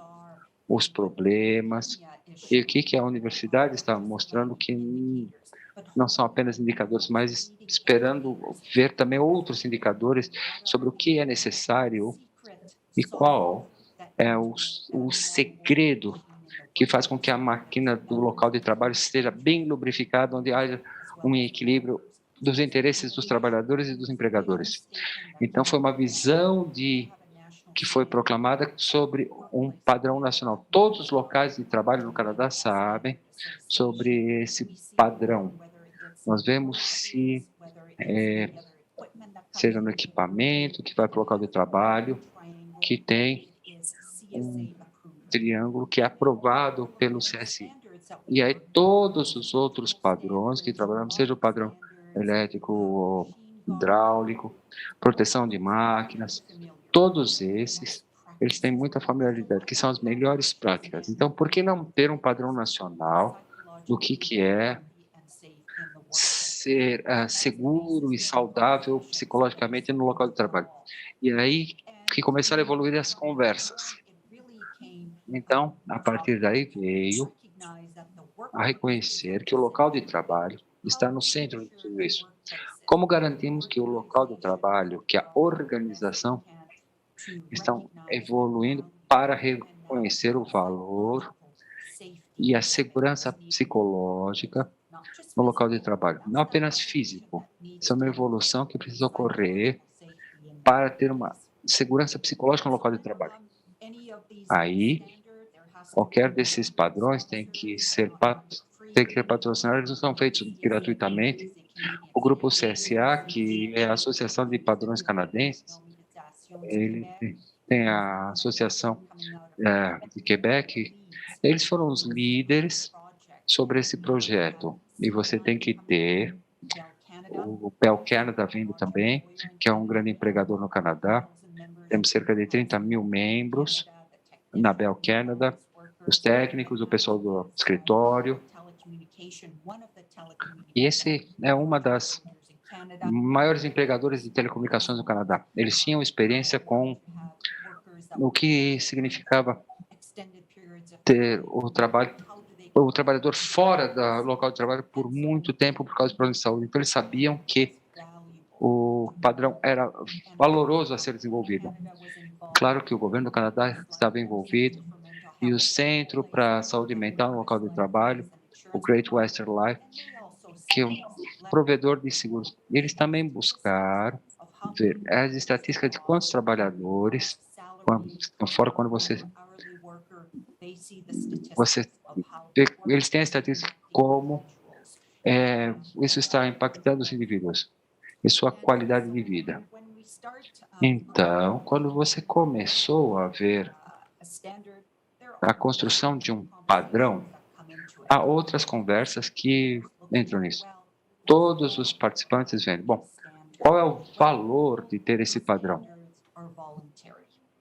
os problemas e o que a universidade está mostrando que não são apenas indicadores, mas esperando ver também outros indicadores sobre o que é necessário e qual é o segredo que faz com que a máquina do local de trabalho esteja bem lubrificada, onde haja um equilíbrio dos interesses dos trabalhadores e dos empregadores. Então, foi uma visão que foi proclamada sobre um padrão nacional. Todos os locais de trabalho no Canadá sabem sobre esse padrão. Nós vemos se seja no equipamento que vai para o local de trabalho, que tem um triângulo que é aprovado pelo CSI. E aí todos os outros padrões que trabalhamos, seja o padrão elétrico, ou hidráulico, proteção de máquinas, todos esses, eles têm muita familiaridade, que são as melhores práticas. Então, por que não ter um padrão nacional do que é ser seguro e saudável psicologicamente no local de trabalho? E aí que começaram a evoluir as conversas. Então, a partir daí veio a reconhecer que o local de trabalho está no centro de tudo isso. Como garantimos que o local de trabalho, que a organização estão evoluindo para reconhecer o valor e a segurança psicológica no local de trabalho, não apenas físico. Isso é uma evolução que precisa ocorrer para ter uma segurança psicológica no local de trabalho. Aí, qualquer desses padrões tem que ser patrocinados, eles não são feitos gratuitamente. O grupo CSA, que é a Associação de Padrões Canadenses, ele tem a Associação de Quebec, eles foram os líderes sobre esse projeto. E você tem que ter o Bell Canada vindo também, que é um grande empregador no Canadá. Temos cerca de 30 mil membros na Bell Canada, os técnicos, o pessoal do escritório. E esse é uma das maiores empregadores de telecomunicações no Canadá. Eles tinham experiência com o que significava ter o trabalhador fora do local de trabalho por muito tempo por causa de problemas de saúde. Então, eles sabiam que o padrão era valoroso a ser desenvolvido. Claro que o governo do Canadá estava envolvido e o Centro para a Saúde Mental no local de trabalho, o Great Western Life, que é um provedor de seguros. Eles também buscaram ver as estatísticas de quantos trabalhadores estão fora quando você eles têm a estatística como isso está impactando os indivíduos e sua qualidade de vida. Então, quando você começou a ver a construção de um padrão, há outras conversas que entram nisso. Todos os participantes vendo, bom, qual é o valor de ter esse padrão?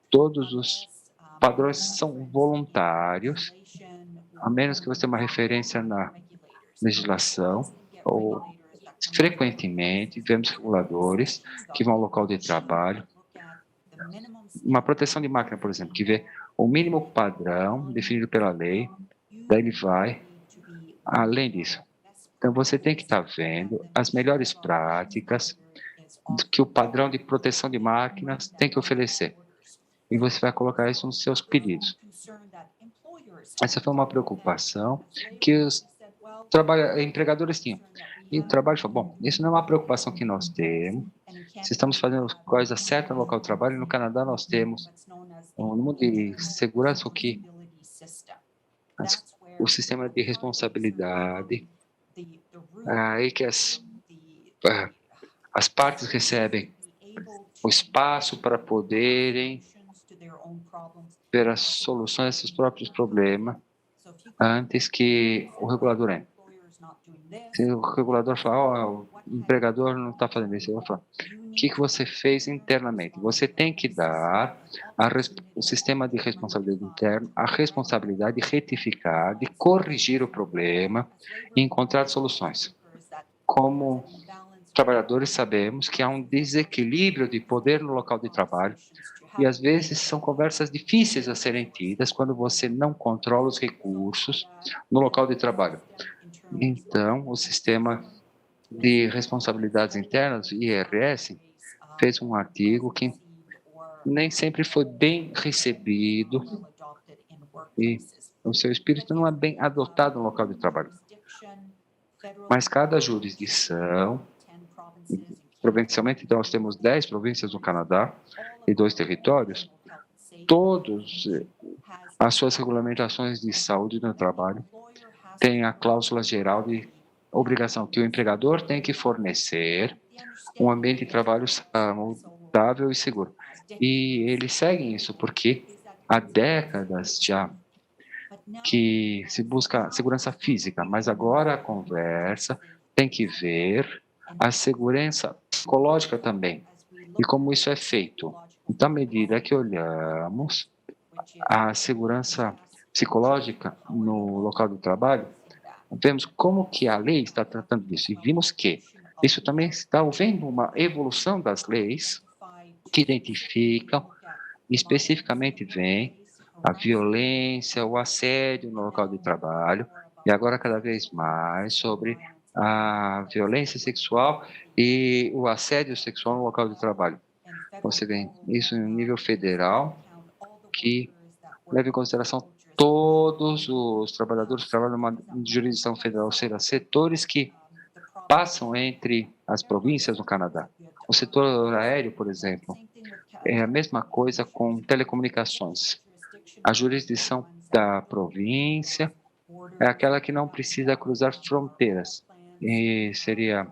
Todos os padrões são voluntários, a menos que você tenha uma referência na legislação, ou frequentemente vemos reguladores que vão ao local de trabalho, uma proteção de máquina, por exemplo, que vê o mínimo padrão definido pela lei, daí ele vai além disso. Então, você tem que estar vendo as melhores práticas que o padrão de proteção de máquinas tem que oferecer. E você vai colocar isso nos seus pedidos. Essa foi uma preocupação que os empregadores tinham. E o trabalho falou, bom, isso não é uma preocupação que nós temos. Se estamos fazendo coisa certa no local de trabalho, no Canadá nós temos um número de segurança, o sistema de responsabilidade, aí que as partes recebem o espaço para poderem ver as soluções a seus próprios problemas. antes que o regulador entre. Se o regulador falar, o empregador não está fazendo isso, eu vou falar, o que você fez internamente? Você tem que dar o sistema de responsabilidade interna, a responsabilidade de retificar, de corrigir o problema e encontrar soluções. Como trabalhadores sabemos que há um desequilíbrio de poder no local de trabalho e às vezes são conversas difíceis a serem tidas quando você não controla os recursos no local de trabalho. Então, o sistema de responsabilidades internas, IRS, fez um artigo que nem sempre foi bem recebido e o seu espírito não é bem adotado no local de trabalho. Mas cada jurisdição, provincialmente, então nós temos 10 províncias no Canadá e 2 territórios, todos as suas regulamentações de saúde no trabalho têm a cláusula geral de obrigação que o empregador tem que fornecer um ambiente de trabalho saudável e seguro. E eles seguem isso porque há décadas já que se busca segurança física, mas agora a conversa tem que ver a segurança psicológica também e como isso é feito. Então, à medida que olhamos a segurança psicológica no local do trabalho, vemos como que a lei está tratando disso e vimos que isso também está havendo uma evolução das leis que identificam, especificamente vem a violência, o assédio no local de trabalho e agora cada vez mais sobre a violência sexual e o assédio sexual no local de trabalho. Você vê isso em nível federal, que leva em consideração todos os trabalhadores que trabalham numa jurisdição federal, ou seja, setores que passam entre as províncias no Canadá. O setor aéreo, por exemplo, é a mesma coisa com telecomunicações. A jurisdição da província é aquela que não precisa cruzar fronteiras. E seria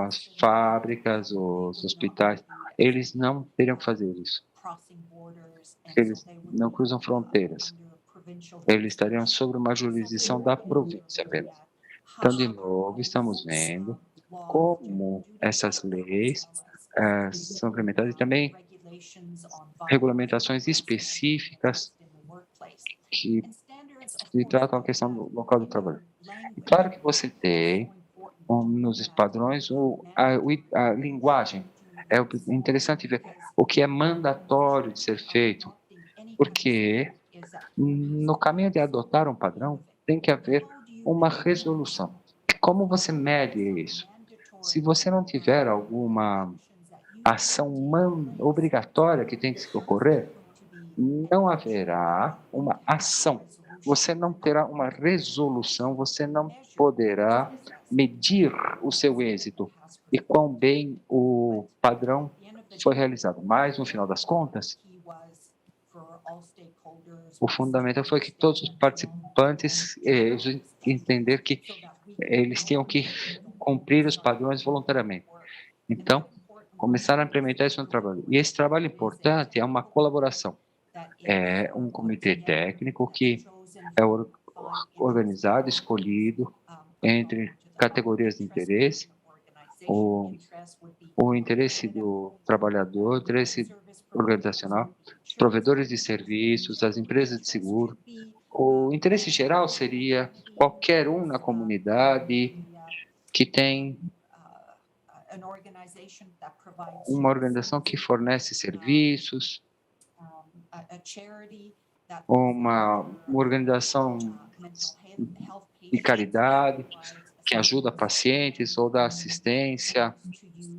as fábricas, os hospitais, eles não teriam que fazer isso. Eles não cruzam fronteiras. Eles estariam sobre uma jurisdição da província apenas. Então, de novo, estamos vendo como essas leis são implementadas e também regulamentações específicas que tratam a questão do local do trabalho. E claro que você tem nos padrões a linguagem. É interessante ver o que é mandatório de ser feito, porque no caminho de adotar um padrão tem que haver uma resolução. Como você mede isso? Se você não tiver alguma ação obrigatória que tem que ocorrer, não haverá uma ação. Você não terá uma resolução, você não poderá medir o seu êxito e quão bem o padrão foi realizado. Mas, no final das contas, o fundamental foi que todos os participantes entenderam que eles tinham que cumprir os padrões voluntariamente. Então, começaram a implementar isso no trabalho. E esse trabalho importante é uma colaboração. É um comitê técnico que é organizado, escolhido entre categorias de interesse, o interesse do trabalhador, o interesse organizacional, os provedores de serviços, as empresas de seguro. O interesse geral seria qualquer um na comunidade que tem uma organização que fornece serviços, uma organização de caridade que ajuda pacientes ou dá assistência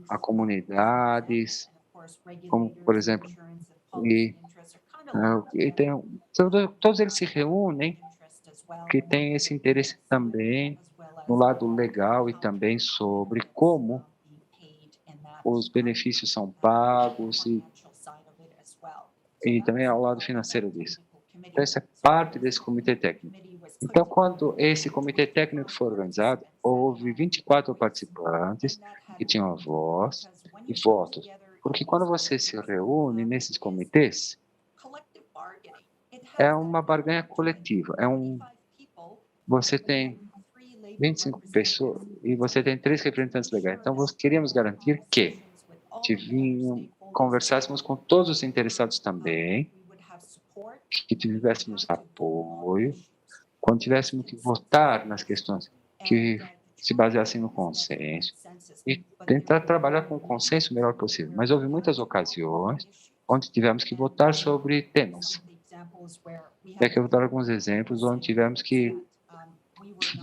a comunidades, como, por exemplo, todos eles se reúnem, que têm esse interesse também no lado legal e também sobre como os benefícios são pagos e também ao lado financeiro disso. Então, essa é parte desse comitê técnico. Então, quando esse comitê técnico foi organizado, houve 24 participantes que tinham a voz e votos. Porque quando você se reúne nesses comitês, é uma barganha coletiva. Você tem 25 pessoas e você tem 3 representantes legais. Então, nós queríamos garantir que conversássemos com todos os interessados também, que tivéssemos apoio, quando tivéssemos que votar nas questões que se baseassem no consenso e tentar trabalhar com o consenso o melhor possível. Mas houve muitas ocasiões onde tivemos que votar sobre temas. E aqui eu vou dar alguns exemplos onde tivemos que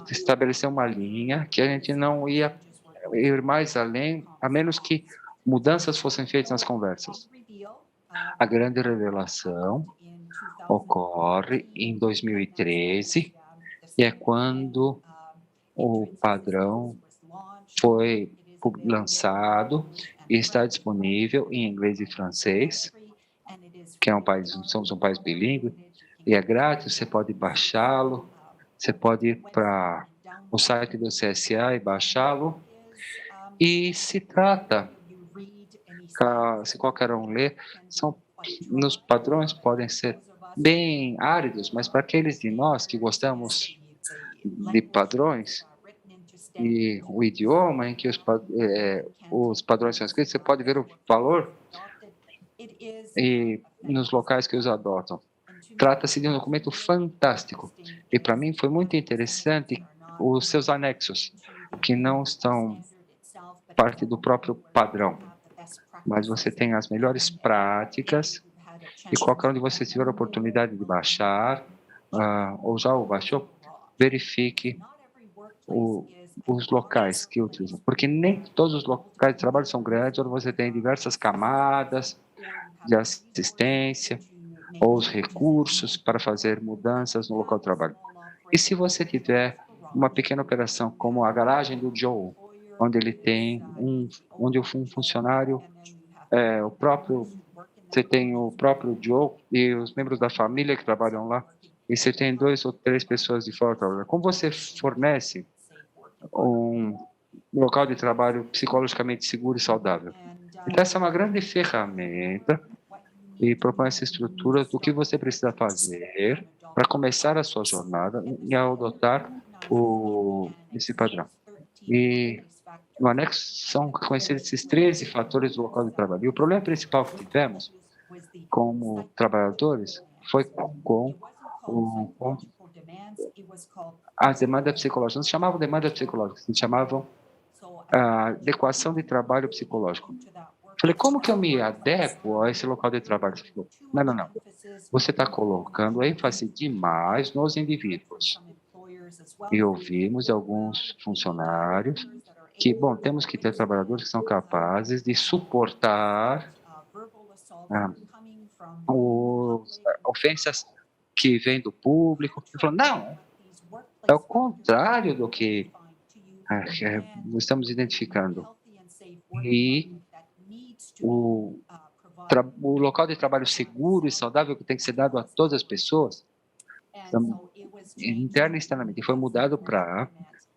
estabelecer uma linha que a gente não ia ir mais além, a menos que mudanças fossem feitas nas conversas. A grande revelação ocorre em 2013, e é quando o padrão foi lançado e está disponível em inglês e francês, que é somos um país bilíngue, e é grátis, você pode baixá-lo, você pode ir para o site do CSA e baixá-lo, e se trata, se qualquer um ler, nos padrões podem ser bem áridos, mas para aqueles de nós que gostamos de padrões, e o idioma em que os padrões são escritos, você pode ver o valor e nos locais que os adotam. Trata-se de um documento fantástico. E para mim foi muito interessante os seus anexos, que não estão parte do próprio padrão, mas você tem as melhores práticas e qualquer um de vocês tiver a oportunidade de baixar, ou já o baixou, verifique os locais que utilizam, porque nem todos os locais de trabalho são grandes, onde você tem diversas camadas de assistência ou os recursos para fazer mudanças no local de trabalho. E se você tiver uma pequena operação como a garagem do Joe, onde ele tem onde um funcionário você tem o próprio Joe e os membros da família que trabalham lá, e você tem 2 ou 3 pessoas de fora trabalhando. Como você fornece um local de trabalho psicologicamente seguro e saudável? Então, essa é uma grande ferramenta e propõe essa estrutura do que você precisa fazer para começar a sua jornada e adotar esse padrão. E no anexo são reconhecidos esses 13 fatores do local de trabalho. E o problema principal que tivemos como trabalhadores foi com as demandas psicológicas. Não se chamavam demandas psicológicas, se chamavam adequação de trabalho psicológico. Falei, como que eu me adequo a esse local de trabalho? Você falou, não. Você está colocando ênfase demais nos indivíduos. E ouvimos alguns funcionários que, temos que ter trabalhadores que são capazes de suportar ofensas que vêm do público. Ele falou, não, é o contrário do que estamos identificando. E o local de trabalho seguro e saudável que tem que ser dado a todas as pessoas, interna e externamente, foi mudado para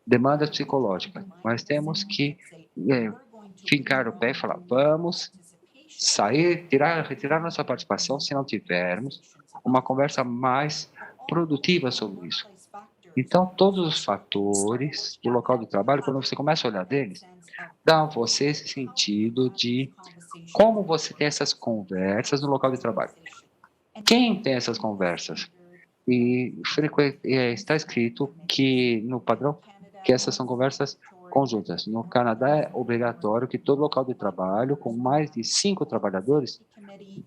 demanda psicológica. Mas temos que fincar o pé e falar, vamos sair, retirar nossa participação se não tivermos uma conversa mais produtiva sobre isso. Então, todos os fatores do local de trabalho, quando você começa a olhar deles, dão a você esse sentido de como você tem essas conversas no local de trabalho. Quem tem essas conversas? E está escrito que no padrão que essas são conversas conjuntas. No Canadá é obrigatório que todo local de trabalho com mais de 5 trabalhadores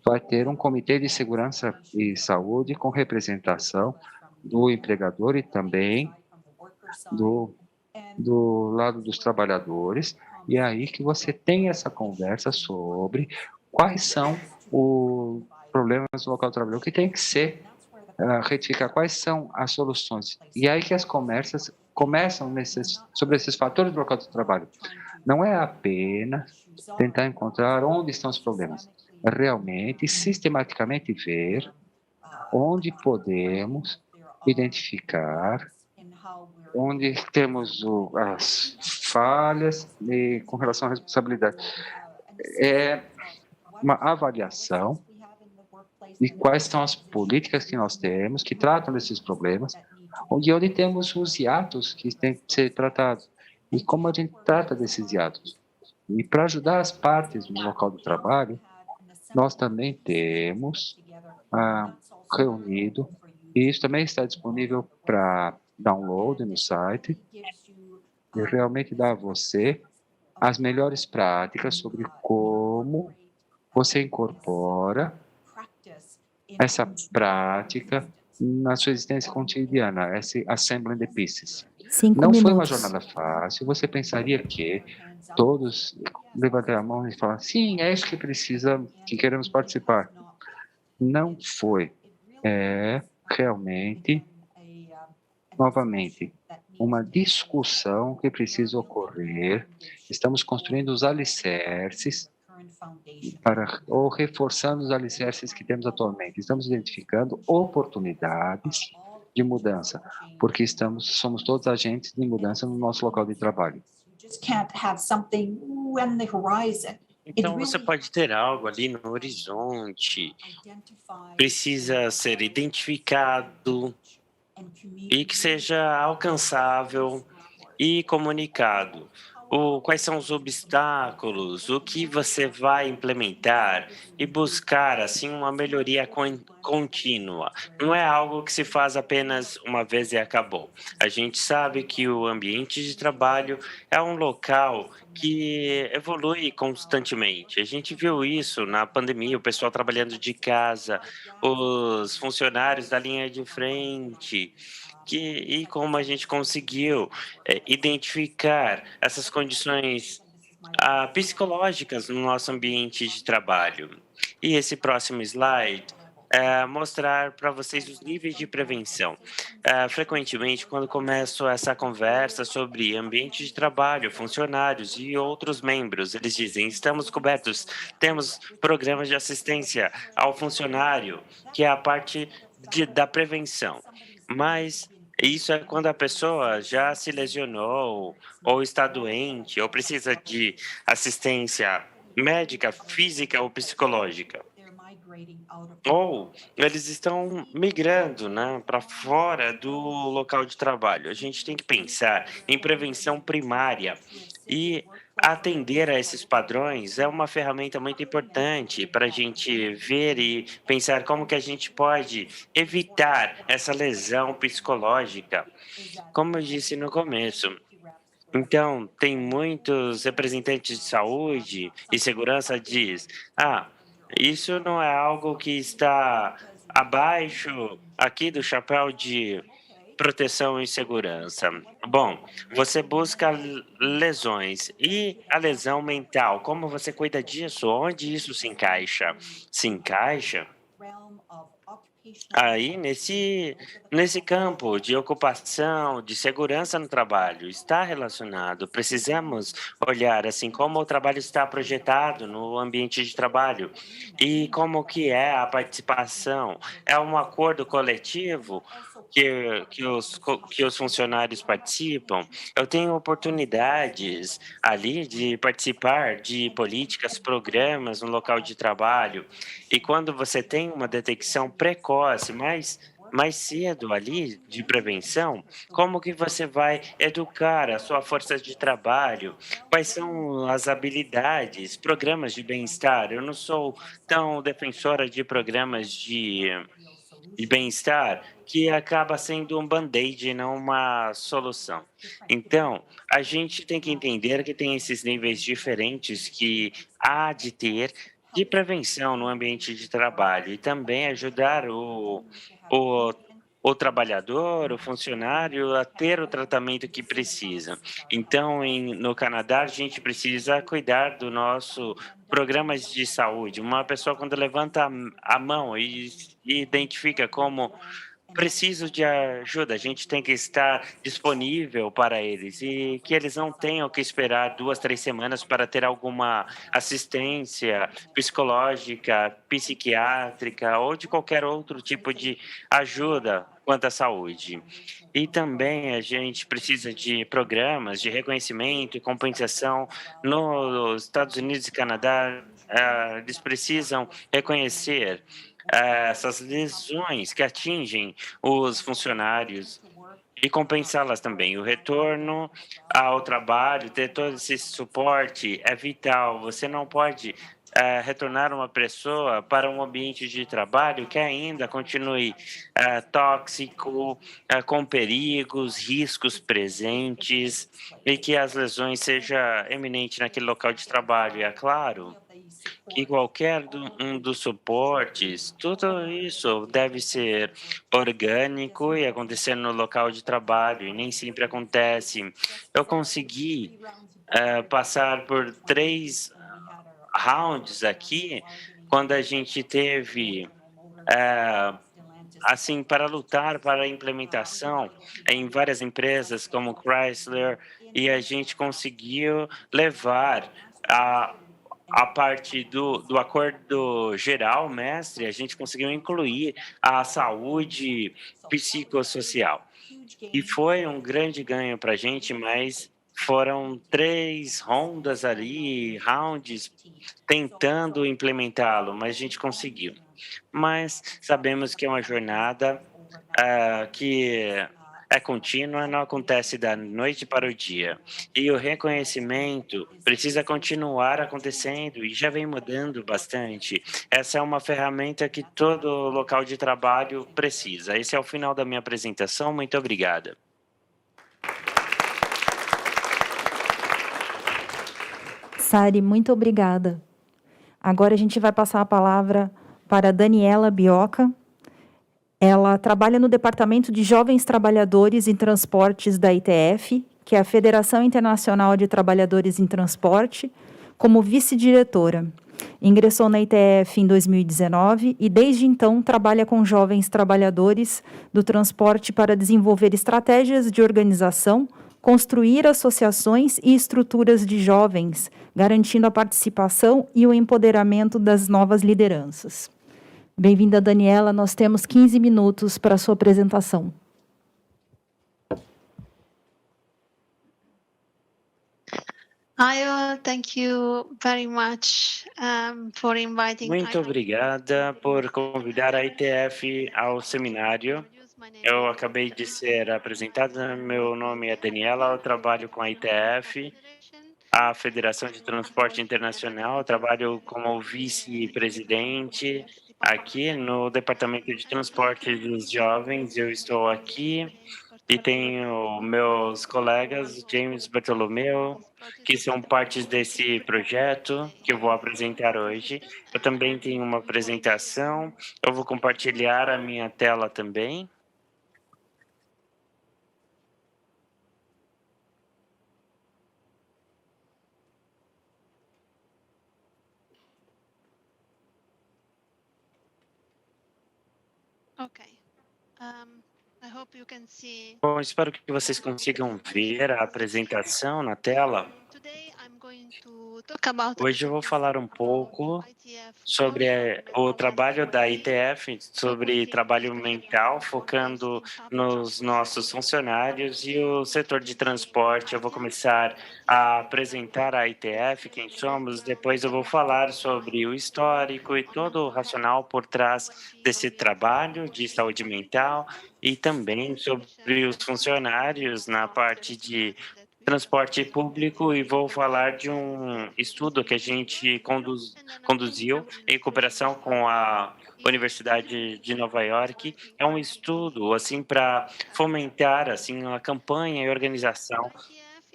vai ter um comitê de segurança e saúde com representação do empregador e também do lado dos trabalhadores. E é aí que você tem essa conversa sobre quais são os problemas do local de trabalho, o que tem que ser retificar, quais são as soluções. E é aí que as conversas começam sobre esses fatores do local de trabalho. Não é apenas tentar encontrar onde estão os problemas, é realmente, sistematicamente ver onde podemos identificar, onde temos as falhas e com relação à responsabilidade. É uma avaliação e quais são as políticas que nós temos que tratam desses problemas, onde temos os hiatos que têm que ser tratados e como a gente trata desses hiatos. E para ajudar as partes no local do trabalho, nós também temos reunido, e isso também está disponível para download no site, e realmente dá a você as melhores práticas sobre como você incorpora essa prática na sua existência cotidiana, esse Assembling the Pieces. 5 Não foi uma minutos. jornada fácil, você pensaria que todos levantariam a mão e falaram, sim, é isso que precisa, que queremos participar. Não foi. É realmente, novamente, uma discussão que precisa ocorrer. Estamos construindo os alicerces ou reforçando os alicerces que temos atualmente. Estamos identificando oportunidades de mudança, porque somos todos agentes de mudança no nosso local de trabalho. Então, você pode ter algo ali no horizonte, precisa ser identificado e que seja alcançável e comunicado. Quais são os obstáculos, o que você vai implementar e buscar, assim, uma melhoria contínua. Não é algo que se faz apenas uma vez e acabou. A gente sabe que o ambiente de trabalho é um local que evolui constantemente. A gente viu isso na pandemia, o pessoal trabalhando de casa, os funcionários da linha de frente, e como a gente conseguiu identificar essas condições psicológicas no nosso ambiente de trabalho. E esse próximo slide mostrar para vocês os níveis de prevenção. Frequentemente, quando começo essa conversa sobre ambiente de trabalho, funcionários e outros membros, eles dizem, estamos cobertos, temos programas de assistência ao funcionário, que é a parte da prevenção. Mas isso é quando a pessoa já se lesionou, ou está doente, ou precisa de assistência médica, física ou psicológica. Ou eles estão migrando, né, para fora do local de trabalho. A gente tem que pensar em prevenção primária e atender a esses padrões é uma ferramenta muito importante para a gente ver e pensar como que a gente pode evitar essa lesão psicológica, como eu disse no começo. Então, tem muitos representantes de saúde e segurança diz, isso não é algo que está abaixo aqui do chapéu de proteção e segurança. Bom, você busca lesões e a lesão mental, como você cuida disso? Onde isso se encaixa? Se encaixa aí nesse campo de ocupação, de segurança no trabalho, está relacionado. Precisamos olhar assim como o trabalho está projetado no ambiente de trabalho e como que é a participação. É um acordo coletivo que os funcionários participam. Eu tenho oportunidades ali de participar de políticas, programas no local de trabalho. E quando você tem uma detecção precoce, mais cedo ali de prevenção, como que você vai educar a sua força de trabalho? Quais são as habilidades, programas de bem-estar? Eu não sou tão defensora de programas de bem-estar, que acaba sendo um band-aid e não uma solução. Então, a gente tem que entender que tem esses níveis diferentes que há de ter de prevenção no ambiente de trabalho e também ajudar o trabalhador, o funcionário a ter o tratamento que precisa. Então, no Canadá, a gente precisa cuidar do nosso programas de saúde. Uma pessoa, quando levanta a mão e identifica como preciso de ajuda, a gente tem que estar disponível para eles e que eles não tenham que esperar 2, 3 semanas para ter alguma assistência psicológica, psiquiátrica ou de qualquer outro tipo de ajuda quanto à saúde. E também a gente precisa de programas de reconhecimento e compensação nos Estados Unidos e Canadá. eles precisam reconhecer essas lesões que atingem os funcionários e compensá-las também. O retorno ao trabalho, ter todo esse suporte é vital. Você não pode retornar uma pessoa para um ambiente de trabalho que ainda continue tóxico, com perigos, riscos presentes e que as lesões sejam eminentes naquele local de trabalho. E é claro que qualquer um dos suportes, tudo isso deve ser orgânico e acontecer no local de trabalho, e nem sempre acontece. Eu consegui passar por 3 rounds aqui, quando a gente teve, assim, para lutar para a implementação em várias empresas, como Chrysler, e a gente conseguiu levar a parte do acordo geral, mestre, a gente conseguiu incluir a saúde psicossocial. E foi um grande ganho para a gente, mas foram 3 rondas ali, rounds, tentando implementá-lo, mas a gente conseguiu. Mas sabemos que é uma jornada que é contínua, não acontece da noite para o dia. E o reconhecimento precisa continuar acontecendo e já vem mudando bastante. Essa é uma ferramenta que todo local de trabalho precisa. Esse é o final da minha apresentação. Muito obrigada. Sari, muito obrigada. Agora a gente vai passar a palavra para a Daniela Bioca. Ela trabalha no Departamento de Jovens Trabalhadores em Transportes da ITF, que é a Federação Internacional de Trabalhadores em Transporte, como vice-diretora. Ingressou na ITF em 2019 e, desde então, trabalha com jovens trabalhadores do transporte para desenvolver estratégias de organização, construir associações e estruturas de jovens, garantindo a participação e o empoderamento das novas lideranças. Bem-vinda, Daniela. Nós temos 15 minutos para a sua apresentação. Thank you very much for inviting. Muito obrigada por convidar a ITF ao seminário. Eu acabei de ser apresentada. Meu nome é Daniela, eu trabalho com a ITF, a Federação de Transporte Internacional. Eu trabalho como vice-presidente aqui no Departamento de Transporte dos Jovens. Eu estou aqui e tenho meus colegas, James Bartolomeu, que são partes desse projeto que eu vou apresentar hoje. Eu também tenho uma apresentação, eu vou compartilhar a minha tela também. Okay. I hope you can see. Bom, espero que vocês consigam ver a apresentação na tela. Today I'm going to talk about Hoje eu vou falar um pouco sobre o trabalho da ITF, sobre trabalho mental, focando nos nossos funcionários e o setor de transporte. Eu vou começar a apresentar a ITF, quem somos, depois eu vou falar sobre o histórico e todo o racional por trás desse trabalho de saúde mental e também sobre os funcionários na parte de transporte público, e vou falar de um estudo que a gente conduziu em cooperação com a Universidade de Nova York. É um estudo assim para fomentar assim a campanha e organização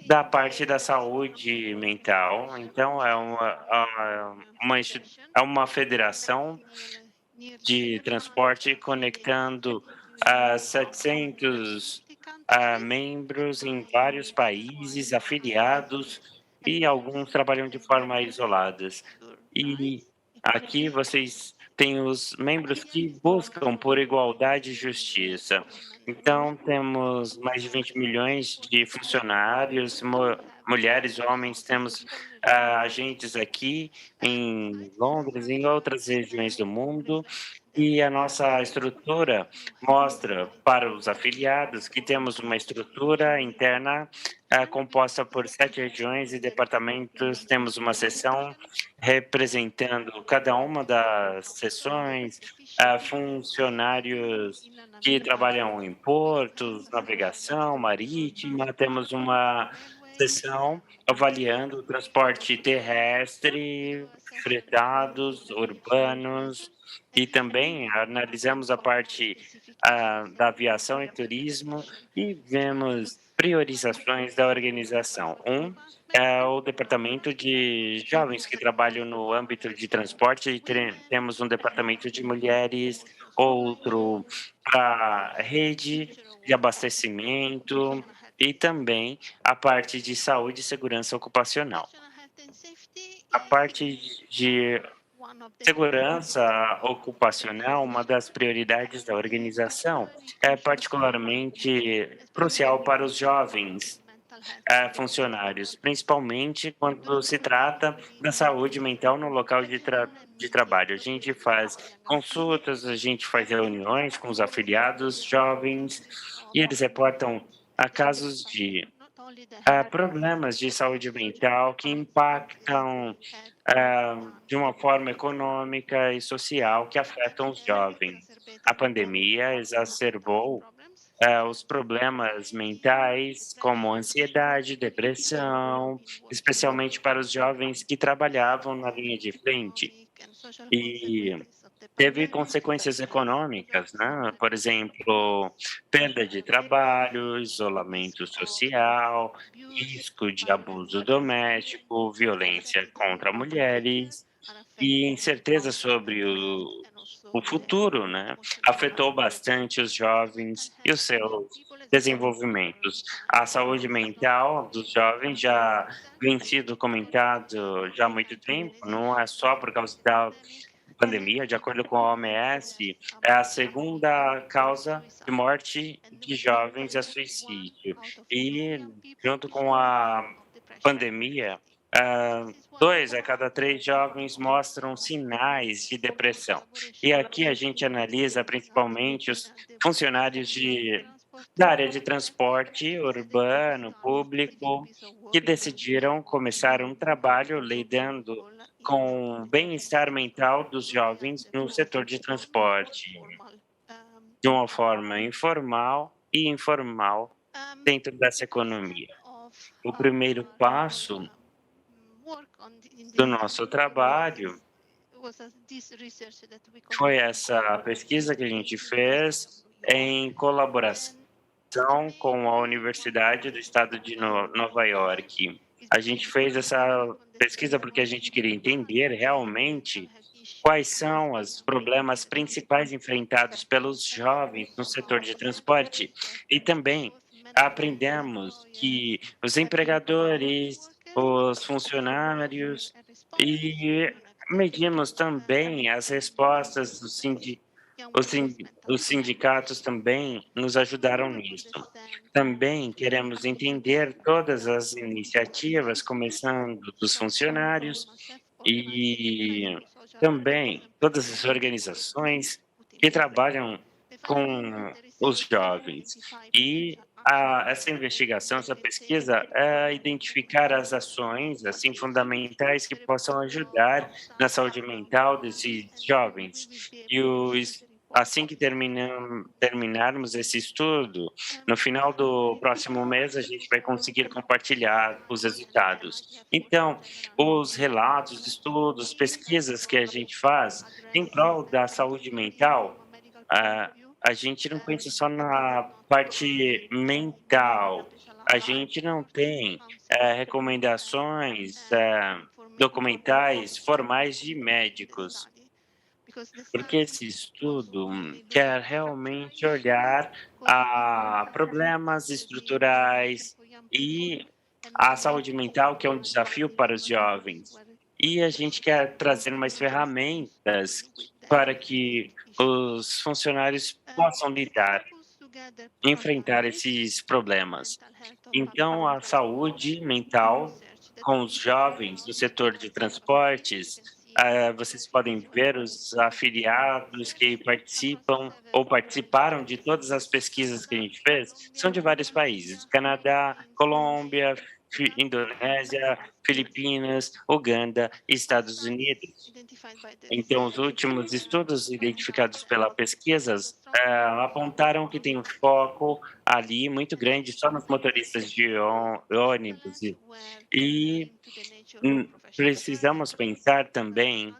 da parte da saúde mental. Então é uma federação de transporte conectando 700 membros em vários países, afiliados, e alguns trabalham de forma isoladas. E aqui vocês têm os membros que buscam por igualdade e justiça. Então, temos mais de 20 milhões de funcionários, mulheres, homens, temos agentes aqui em Londres e em outras regiões do mundo. E a nossa estrutura mostra para os afiliados que temos uma estrutura interna composta por 7 regiões e departamentos. Temos uma seção representando cada uma das seções, funcionários que trabalham em portos, navegação marítima. Temos uma seção avaliando o transporte terrestre, fretados, urbanos, e também analisamos a parte da aviação e turismo e vemos priorizações da organização. É o departamento de jovens que trabalham no âmbito de transporte, e temos um departamento de mulheres, outro para rede de abastecimento e também a parte de saúde e segurança ocupacional. A parte de segurança ocupacional, uma das prioridades da organização, é particularmente crucial para os jovens funcionários, principalmente quando se trata da saúde mental no local de trabalho. A gente faz consultas, a gente faz reuniões com os afiliados jovens e eles reportam casos de problemas de saúde mental que impactam de uma forma econômica e social que afetam os jovens. A pandemia exacerbou os problemas mentais, como ansiedade, depressão, especialmente para os jovens que trabalhavam na linha de frente. E teve consequências econômicas, né? Por exemplo, perda de trabalho, isolamento social, risco de abuso doméstico, violência contra mulheres e incerteza sobre o futuro, né? Afetou bastante os jovens e os seus desenvolvimentos. A saúde mental dos jovens já vem sido comentado já há muito tempo, não é só por causa da pandemia. De acordo com a OMS, é a segunda causa de morte de jovens é suicídio. E junto com a pandemia, 2 a cada 3 jovens mostram sinais de depressão. E aqui a gente analisa principalmente os funcionários da área de transporte urbano, público, que decidiram começar um trabalho lidando com o bem-estar mental dos jovens no setor de transporte, de uma forma informal e informal dentro dessa economia. O primeiro passo do nosso trabalho foi essa pesquisa que a gente fez em colaboração com a Universidade do Estado de Nova York. A gente fez essa pesquisa porque a gente queria entender realmente quais são os problemas principais enfrentados pelos jovens no setor de transporte. E também aprendemos que os empregadores, os funcionários e medimos também as respostas dos os sindicatos também nos ajudaram nisso. Também queremos entender todas as iniciativas, começando dos funcionários e também todas as organizações que trabalham com os jovens. E essa investigação, essa pesquisa, é identificar as ações assim fundamentais que possam ajudar na saúde mental desses jovens. E assim que terminarmos esse estudo, no final do próximo mês, a gente vai conseguir compartilhar os resultados. Então, os relatos, estudos, pesquisas que a gente faz em prol da saúde mental, a gente não pensa só na parte mental, a gente não tem recomendações documentais formais de médicos, porque esse estudo quer realmente olhar a problemas estruturais e a saúde mental, que é um desafio para os jovens. E a gente quer trazer mais ferramentas para que os funcionários possam enfrentar esses problemas. Então, a saúde mental com os jovens do setor de transportes Vocês podem ver os afiliados que participam ou participaram de todas as pesquisas que a gente fez, são de vários países: Canadá, Colômbia, Indonésia, Filipinas, Uganda e Estados Unidos. Então, os últimos estudos identificados pela pesquisa apontaram que tem um foco ali muito grande só nos motoristas de ônibus. E precisamos pensar também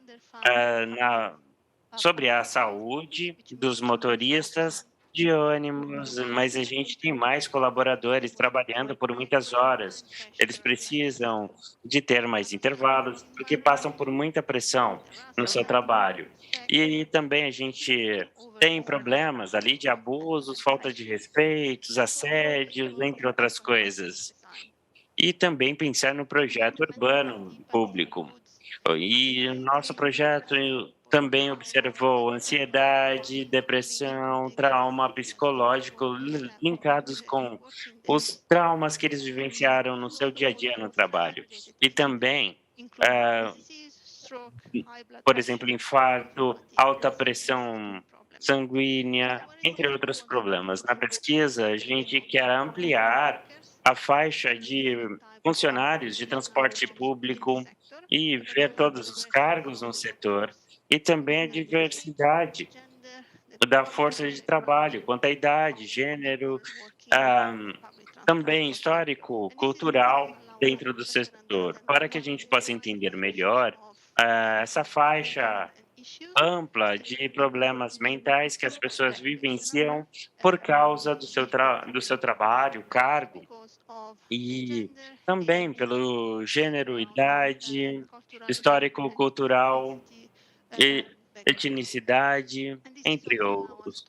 sobre a saúde dos motoristas de ônibus, mas a gente tem mais colaboradores trabalhando por muitas horas. Eles precisam de ter mais intervalos, porque passam por muita pressão no seu trabalho. E também a gente tem problemas ali de abusos, falta de respeitos, assédios, entre outras coisas. E também pensar no projeto urbano público. E o nosso projeto também observou ansiedade, depressão, trauma psicológico linkados com os traumas que eles vivenciaram no seu dia a dia no trabalho. E também, por exemplo, infarto, alta pressão sanguínea, entre outros problemas. Na pesquisa, a gente quer ampliar a faixa de funcionários de transporte público e ver todos os cargos no setor, e também a diversidade da força de trabalho, quanto à idade, gênero, também histórico, cultural dentro do setor, para que a gente possa entender melhor essa faixa ampla de problemas mentais que as pessoas vivenciam por causa do seu trabalho, cargo, e também pelo gênero, idade, histórico, cultural, e etnicidade, entre outros.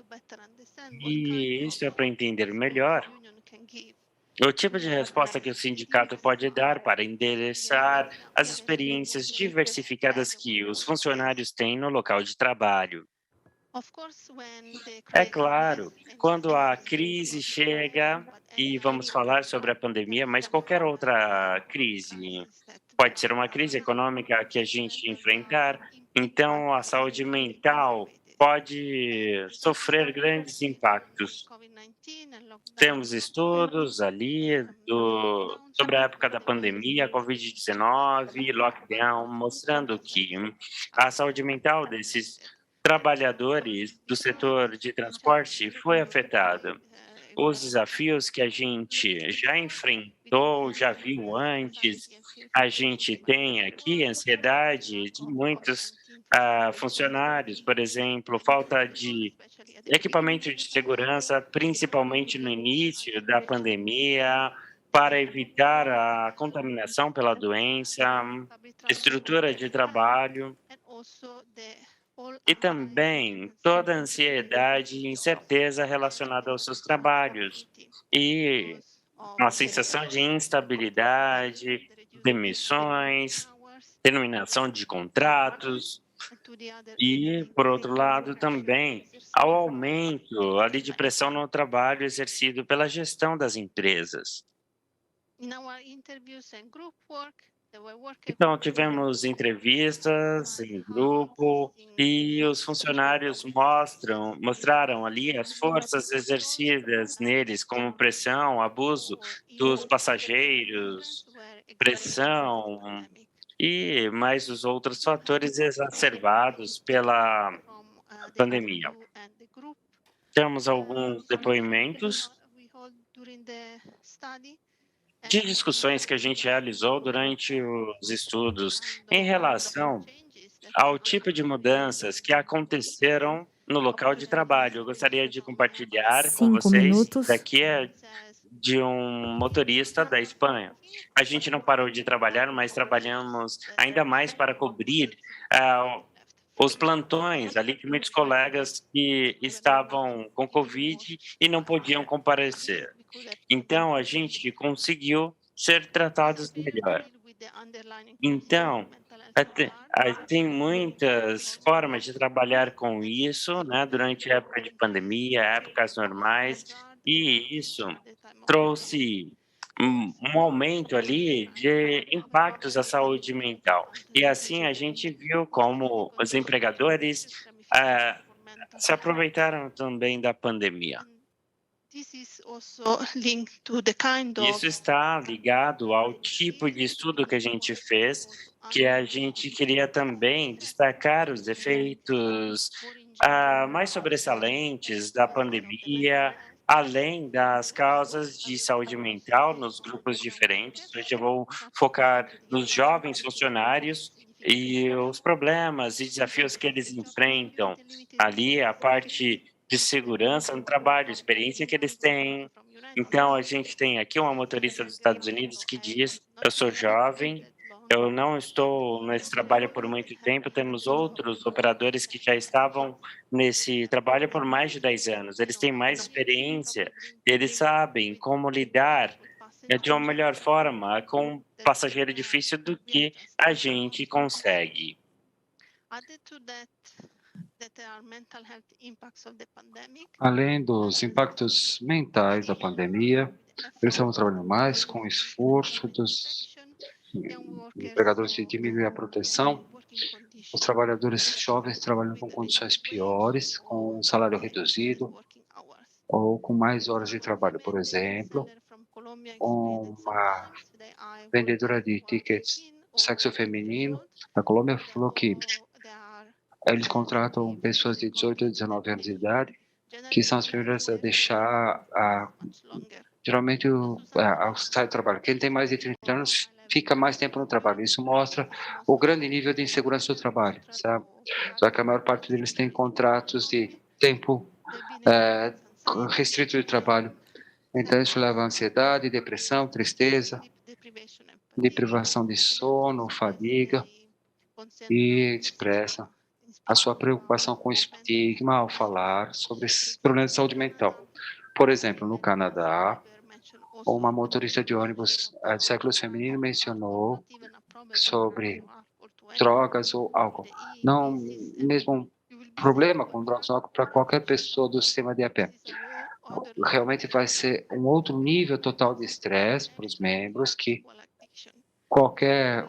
E isso é para entender melhor o tipo de resposta que o sindicato pode dar para endereçar as experiências diversificadas que os funcionários têm no local de trabalho. É claro, quando a crise chega, e vamos falar sobre a pandemia, mas qualquer outra crise, pode ser uma crise econômica que a gente enfrentar, então a saúde mental pode sofrer grandes impactos. Temos estudos ali sobre a época da pandemia, Covid-19, lockdown, mostrando que a saúde mental desses trabalhadores do setor de transporte foi afetada. Os desafios que a gente já enfrentou, já viu antes, a gente tem aqui ansiedade de muitos funcionários, por exemplo, falta de equipamento de segurança, principalmente no início da pandemia, para evitar a contaminação pela doença, estrutura de trabalho e também toda a ansiedade e incerteza relacionada aos seus trabalhos e uma sensação de instabilidade, demissões, terminação de contratos e, por outro lado, também ao aumento ali de pressão no trabalho exercido pela gestão das empresas. Então, tivemos entrevistas em grupo e os funcionários mostraram ali as forças exercidas neles, como pressão, abuso dos passageiros, pressão e mais os outros fatores exacerbados pela pandemia. Temos alguns depoimentos de discussões que a gente realizou durante os estudos em relação ao tipo de mudanças que aconteceram no local de trabalho. Eu gostaria de compartilhar com 5 vocês, minutos. daqui de um motorista da Espanha. A gente não parou de trabalhar, mas trabalhamos ainda mais para cobrir os plantões ali de muitos colegas que estavam com Covid e não podiam comparecer. Então, a gente conseguiu ser tratados melhor. Então, tem muitas formas de trabalhar com isso, né, durante a época de pandemia, épocas normais, e isso trouxe um aumento ali de impactos à saúde mental. E assim a gente viu como os empregadores se aproveitaram também da pandemia. Isso está ligado ao tipo de estudo que a gente fez, que a gente queria também destacar os efeitos mais sobressalentes da pandemia, além das causas de saúde mental nos grupos diferentes. Hoje eu vou focar nos jovens funcionários e os problemas e desafios que eles enfrentam. Ali, a parte de segurança no trabalho, a experiência que eles têm. Então, a gente tem aqui uma motorista dos Estados Unidos que diz: eu sou jovem, eu não estou nesse trabalho por muito tempo, temos outros operadores que já estavam nesse trabalho por mais de 10 anos. Eles têm mais experiência, eles sabem como lidar de uma melhor forma com um passageiro difícil do que a gente consegue. Além dos impactos mentais da pandemia, eles estavam trabalhando mais com o esforço dos empregadores de diminuir a proteção. Os trabalhadores jovens trabalham com condições piores, com um salário reduzido ou com mais horas de trabalho. Por exemplo, uma vendedora de tickets sexo feminino da Colômbia falou que eles contratam pessoas de 18 a 19 anos de idade, que são as primeiras a deixar, geralmente, ao sair do trabalho. Quem tem mais de 30 anos fica mais tempo no trabalho. Isso mostra o grande nível de insegurança do trabalho, sabe? Só que a maior parte deles tem contratos de tempo restrito de trabalho. Então, isso leva a ansiedade, depressão, tristeza, deprivação de sono, fadiga, e expressa a sua preocupação com o estigma ao falar sobre esses problemas de saúde mental. Por exemplo, no Canadá, uma motorista de ônibus de séculos feminino mencionou sobre drogas ou álcool. Não, mesmo um problema com drogas ou álcool para qualquer pessoa do sistema de a pé. Realmente vai ser um outro nível total de estresse para os membros, que qualquer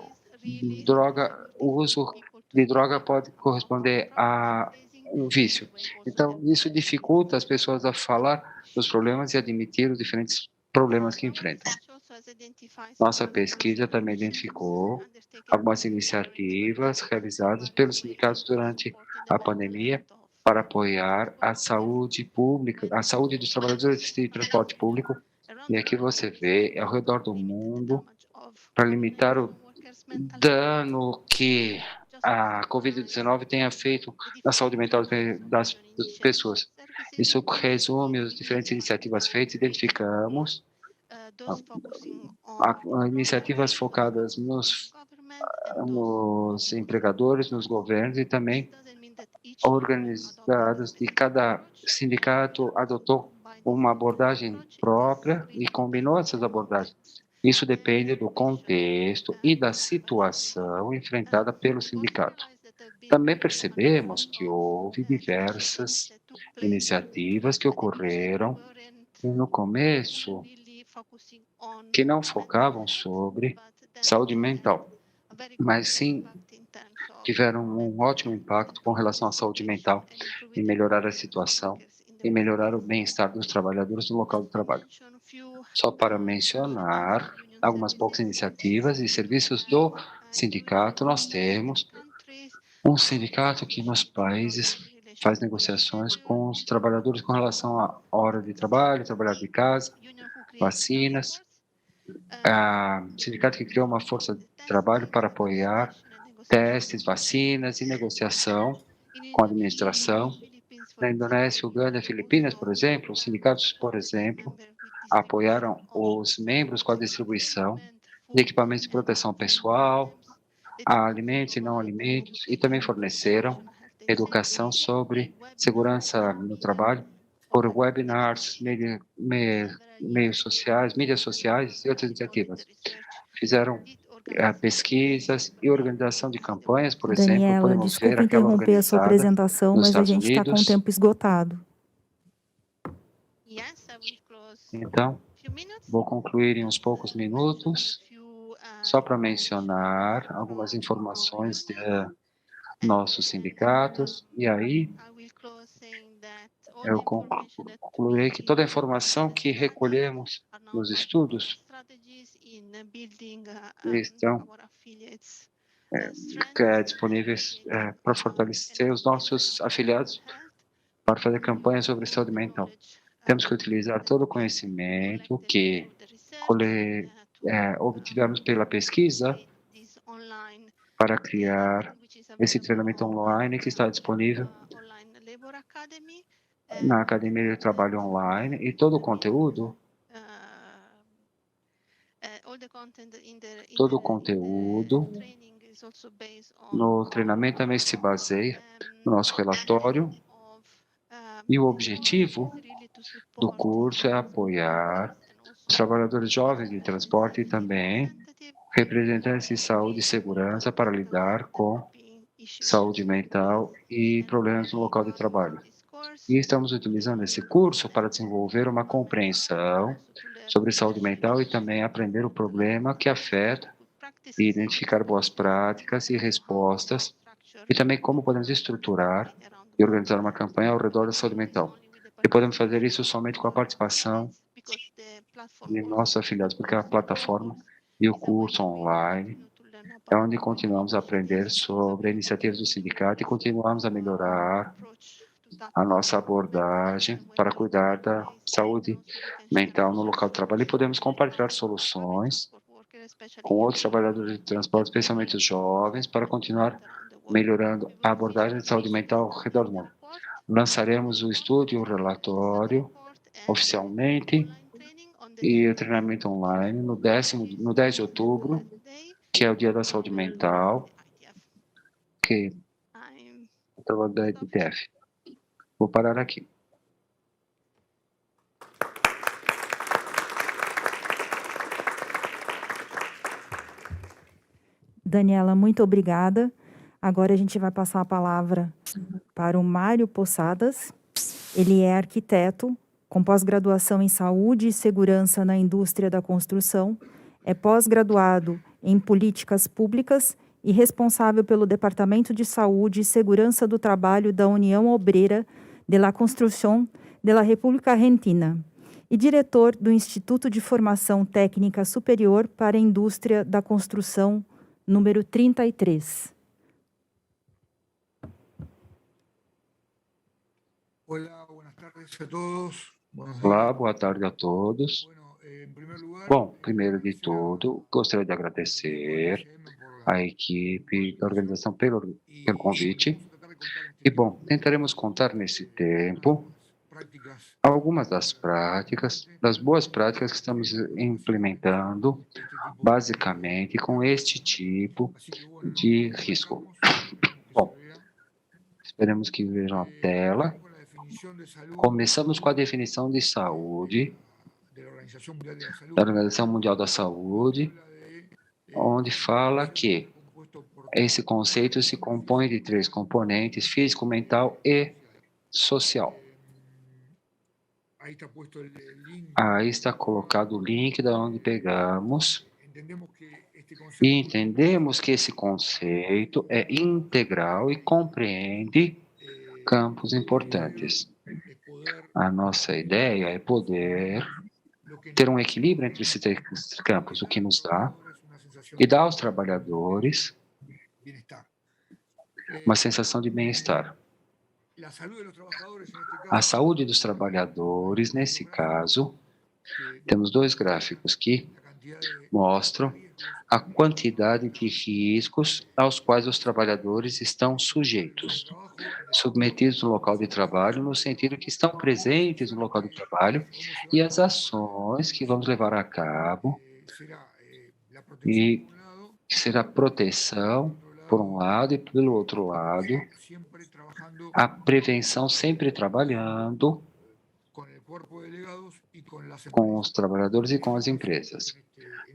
droga, o uso de droga pode corresponder a um vício. Então, isso dificulta as pessoas a falar dos problemas e admitir os diferentes problemas que enfrentam. Nossa pesquisa também identificou algumas iniciativas realizadas pelos sindicatos durante a pandemia para apoiar a saúde pública, a saúde dos trabalhadores de transporte público. E aqui você vê, ao redor do mundo, para limitar o dano que a Covid-19 tenha feito na saúde mental das pessoas. Isso resume as diferentes iniciativas feitas. Identificamos iniciativas focadas nos empregadores, nos governos, e também organizadas, de cada sindicato adotou uma abordagem própria e combinou essas abordagens. Isso depende do contexto e da situação enfrentada pelo sindicato. Também percebemos que houve diversas iniciativas que ocorreram no começo que não focavam sobre saúde mental, mas sim tiveram um ótimo impacto com relação à saúde mental e melhorar a situação e melhorar o bem-estar dos trabalhadores no local do trabalho. Só para mencionar algumas poucas iniciativas e serviços do sindicato, nós temos um sindicato que nos países faz negociações com os trabalhadores com relação à hora de trabalho, trabalhar de casa, vacinas. Sindicato que criou uma força de trabalho para apoiar testes, vacinas e negociação com a administração. Na Indonésia, Uganda e Filipinas, por exemplo, os sindicatos, por exemplo, apoiaram os membros com a distribuição de equipamentos de proteção pessoal, alimentos e não alimentos, e também forneceram educação sobre segurança no trabalho por webinars, mídias sociais e outras iniciativas. Fizeram pesquisas e organização de campanhas, por exemplo. Daniela, desculpa interromper a sua apresentação, mas a gente está com o tempo esgotado. Então, Vou concluir em uns poucos minutos, só para mencionar algumas informações de nossos sindicatos, e aí eu concluirei que toda a informação que recolhemos nos estudos estão disponíveis para fortalecer os nossos afiliados para fazer campanha sobre saúde mental. Temos que utilizar todo o conhecimento que obtivemos pela pesquisa para criar esse treinamento online que está disponível na Academia de Trabalho Online, e todo o conteúdo no treinamento também se baseia no nosso relatório, e o objetivo do curso é apoiar os trabalhadores jovens de transporte e também representantes de saúde e segurança para lidar com saúde mental e problemas no local de trabalho. E estamos utilizando esse curso para desenvolver uma compreensão sobre saúde mental e também aprender o problema que afeta e identificar boas práticas e respostas, e também como podemos estruturar e organizar uma campanha ao redor da saúde mental. E podemos fazer isso somente com a participação de nossos afiliados, porque a plataforma e o curso online é onde continuamos a aprender sobre iniciativas do sindicato e continuamos a melhorar a nossa abordagem para cuidar da saúde mental no local de trabalho, e podemos compartilhar soluções com outros trabalhadores de transporte, especialmente os jovens, para continuar melhorando a abordagem de saúde mental ao redor do mundo. Lançaremos o estudo e o relatório oficialmente e o treinamento online no 10 de outubro, que é o Dia da Saúde Mental, que é o trabalho da EDTF. Vou parar aqui. Daniela, muito obrigada. Agora a gente vai passar a palavra para o Mário Possadas. Ele é arquiteto, com pós-graduação em Saúde e Segurança na Indústria da Construção, é pós-graduado em Políticas Públicas e responsável pelo Departamento de Saúde e Segurança do Trabalho da União Obreira de la Construcción de la República Argentina e diretor do Instituto de Formação Técnica Superior para a Indústria da Construção, número 33. Olá, boa tarde a todos. Bom, primeiro de tudo, gostaria de agradecer à equipe da organização pelo convite. E, bom, tentaremos contar nesse tempo algumas das práticas, das boas práticas que estamos implementando, basicamente com este tipo de risco. Bom, esperemos que vejam a tela. Começamos com a definição de saúde da Organização Mundial da Saúde, onde fala que esse conceito se compõe de 3 componentes: físico, mental e social. Aí está colocado o link da onde pegamos, e entendemos que esse conceito é integral e compreende campos importantes. A nossa ideia é poder ter um equilíbrio entre esses 3 campos, o que nos dá e dá aos trabalhadores uma sensação de bem-estar. A saúde dos trabalhadores, nesse caso, temos 2 gráficos que mostram a quantidade de riscos aos quais os trabalhadores estão sujeitos, submetidos no local de trabalho, no sentido que estão presentes no local de trabalho, e as ações que vamos levar a cabo, e que será proteção, por um lado, e pelo outro lado, a prevenção, sempre trabalhando com os trabalhadores e com as empresas.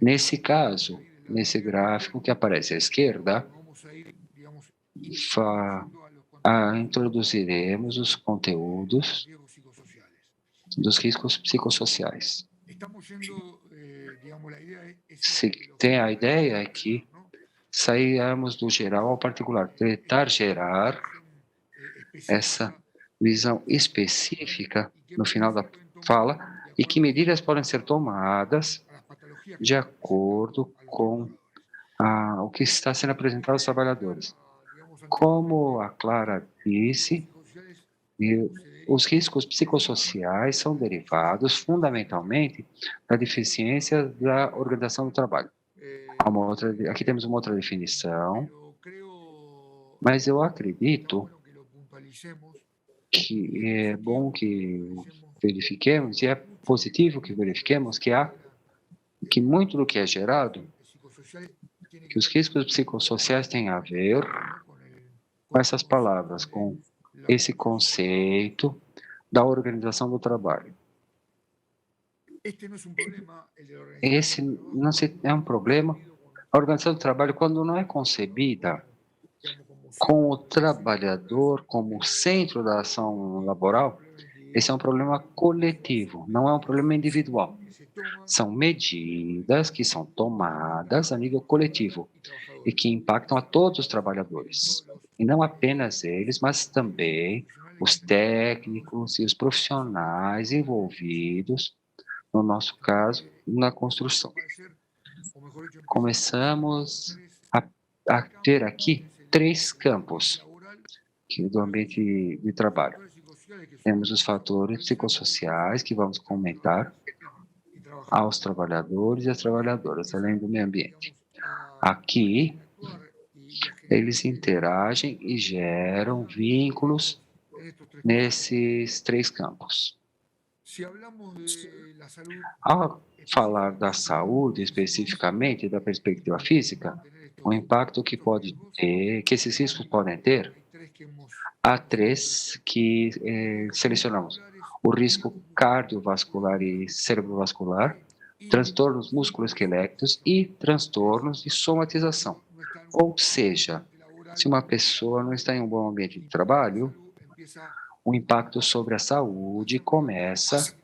Nesse caso, nesse gráfico que aparece à esquerda, introduziremos os conteúdos dos riscos psicossociais. Se tem a ideia é que saímos do geral ao particular, tentar gerar essa visão específica no final da fala e que medidas podem ser tomadas de acordo com o que está sendo apresentado aos trabalhadores. Como a Clara disse, os riscos psicossociais são derivados fundamentalmente da deficiência da organização do trabalho. Aqui temos uma outra definição, mas eu acredito que é bom que verifiquemos, e é positivo que verifiquemos, que muito do que é gerado, que os riscos psicossociais têm a ver com essas palavras, com esse conceito da organização do trabalho. Esse não é um problema. A organização do trabalho, quando não é concebida com o trabalhador como centro da ação laboral, esse é um problema coletivo, não é um problema individual. São medidas que são tomadas a nível coletivo e que impactam a todos os trabalhadores. E não apenas eles, mas também os técnicos e os profissionais envolvidos, no nosso caso, na construção. Começamos a ter aqui 3 campos do ambiente de trabalho. Temos os fatores psicossociais que vamos comentar aos trabalhadores e às trabalhadoras, além do meio ambiente. Aqui, eles interagem e geram vínculos nesses 3 campos. Ao falar da saúde, especificamente, da perspectiva física, o impacto que pode ter, que esses riscos podem ter, há 3 que selecionamos. O risco cardiovascular e cerebrovascular, transtornos musculoesqueléticos e transtornos de somatização. Ou seja, se uma pessoa não está em um bom ambiente de trabalho, o impacto sobre a saúde começa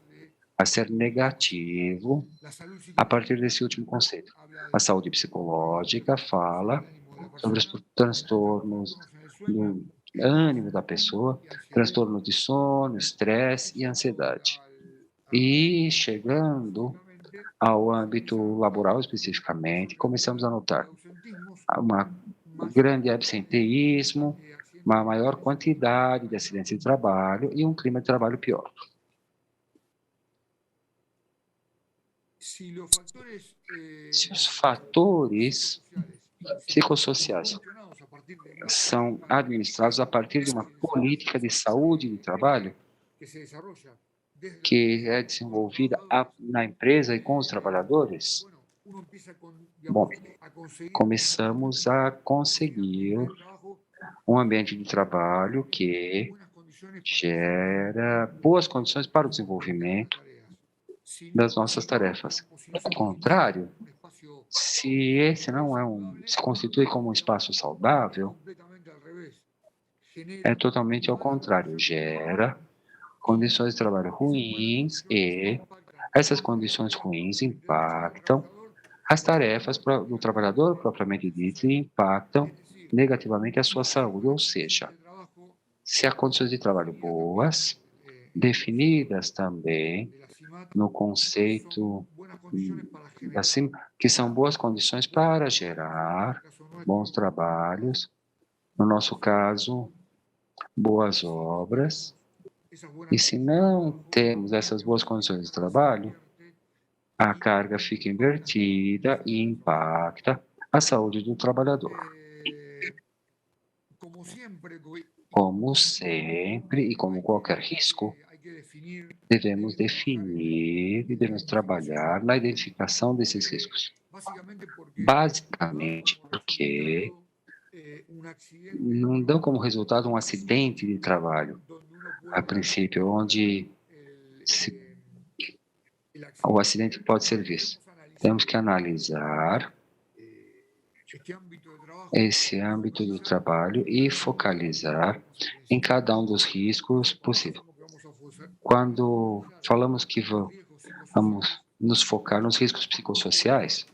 a ser negativo a partir desse último conceito. A saúde psicológica fala sobre os transtornos do ânimo da pessoa, transtornos de sono, estresse e ansiedade. E chegando ao âmbito laboral especificamente, começamos a notar um grande absenteísmo, uma maior quantidade de acidentes de trabalho e um clima de trabalho pior. Se os fatores psicossociais são administrados a partir de uma política de saúde de trabalho que é desenvolvida na empresa e com os trabalhadores, bom, começamos a conseguir um ambiente de trabalho que gera boas condições para o desenvolvimento das nossas tarefas. Ao contrário, se esse não se constitui como um espaço saudável, é totalmente ao contrário, gera condições de trabalho ruins e essas condições ruins impactam as tarefas do trabalhador propriamente dito e impactam negativamente a sua saúde, ou seja, se há condições de trabalho boas, definidas também no conceito assim, que são boas condições para gerar bons trabalhos, no nosso caso, boas obras, e se não temos essas boas condições de trabalho, a carga fica invertida e impacta a saúde do trabalhador. Como sempre e como qualquer risco, devemos definir e devemos trabalhar na identificação desses riscos. Basicamente porque não dão como resultado um acidente de trabalho, a princípio, onde o acidente pode ser visto. Temos que analisar esse âmbito do trabalho e focalizar em cada um dos riscos possíveis. Quando falamos que vamos nos focar nos riscos psicossociais,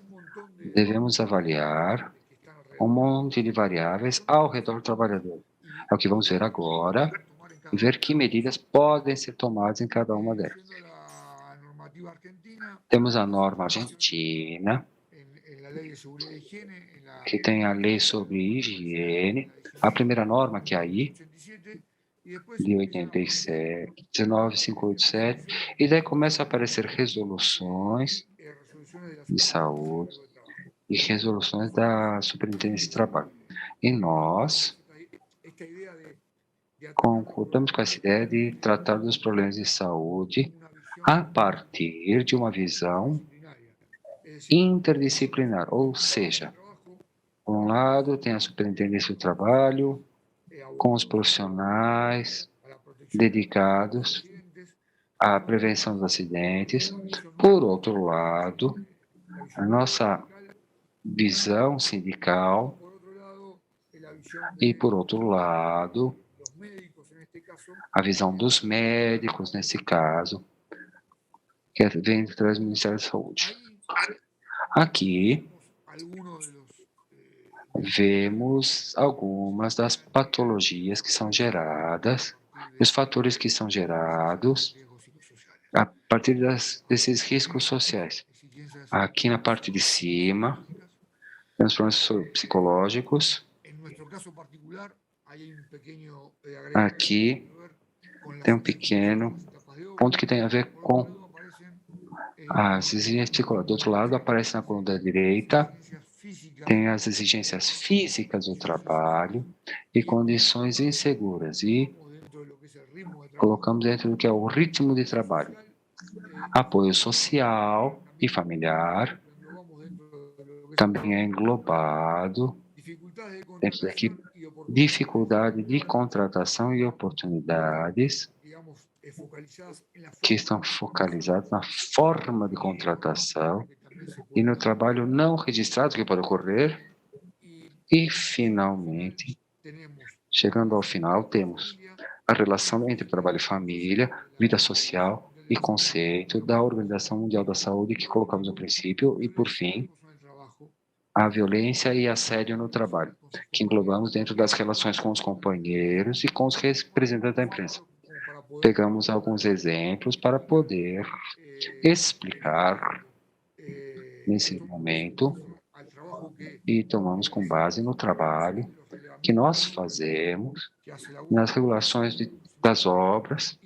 devemos avaliar um monte de variáveis ao redor do trabalhador. É o que vamos ver agora e ver que medidas podem ser tomadas em cada uma delas. Temos a norma argentina, que tem a lei sobre higiene, a primeira norma que é aí, de 87, 19587, e daí começam a aparecer resoluções de saúde e resoluções da Superintendência de Trabalho. E nós concordamos com essa ideia de tratar dos problemas de saúde a partir de uma visão interdisciplinar, ou seja, por um lado tem a Superintendência do Trabalho, com os profissionais dedicados à prevenção dos acidentes. Por outro lado, a nossa visão sindical e, por outro lado, a visão dos médicos, nesse caso, que vem atrás do Ministério da Saúde. Aqui, vemos algumas das patologias que são geradas, os fatores que são gerados a partir desses riscos sociais. Aqui na parte de cima, temos problemas psicológicos. Aqui tem um pequeno ponto que tem a ver com as exigências psicológicas. Do outro lado, aparece na coluna da direita, tem as exigências físicas do trabalho e condições inseguras. E colocamos dentro do que é o ritmo de trabalho. Apoio social e familiar também é englobado dentro daqui. Dificuldade de contratação e oportunidades que estão focalizadas na forma de contratação e no trabalho não registrado que pode ocorrer. E, finalmente, chegando ao final, temos a relação entre trabalho e família, vida social e conceito da Organização Mundial da Saúde que colocamos no princípio. E, por fim, a violência e assédio no trabalho, que englobamos dentro das relações com os companheiros e com os representantes da imprensa. Pegamos alguns exemplos para poder explicar nesse momento e tomamos com base no trabalho que nós fazemos nas regulações das obras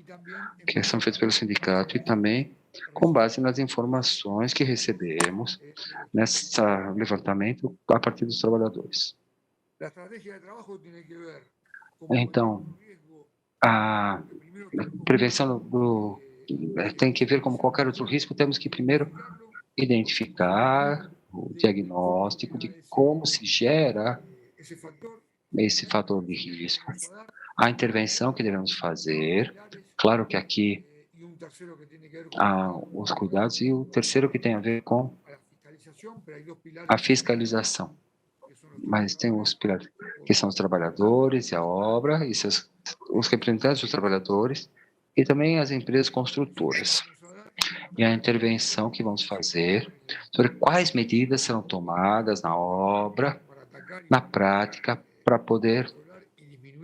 que são feitas pelo sindicato e também com base nas informações que recebemos nesse levantamento a partir dos trabalhadores. Então, a prevenção tem que ver como qualquer outro risco, temos que primeiro identificar o diagnóstico de como se gera esse fator de risco, a intervenção que devemos fazer, claro que aqui há os cuidados, e o terceiro que tem a ver com a fiscalização. Mas tem os pilares, que são os trabalhadores e a obra, e os representantes dos trabalhadores, e também as empresas construtoras. E a intervenção que vamos fazer sobre quais medidas serão tomadas na obra, na prática, para poder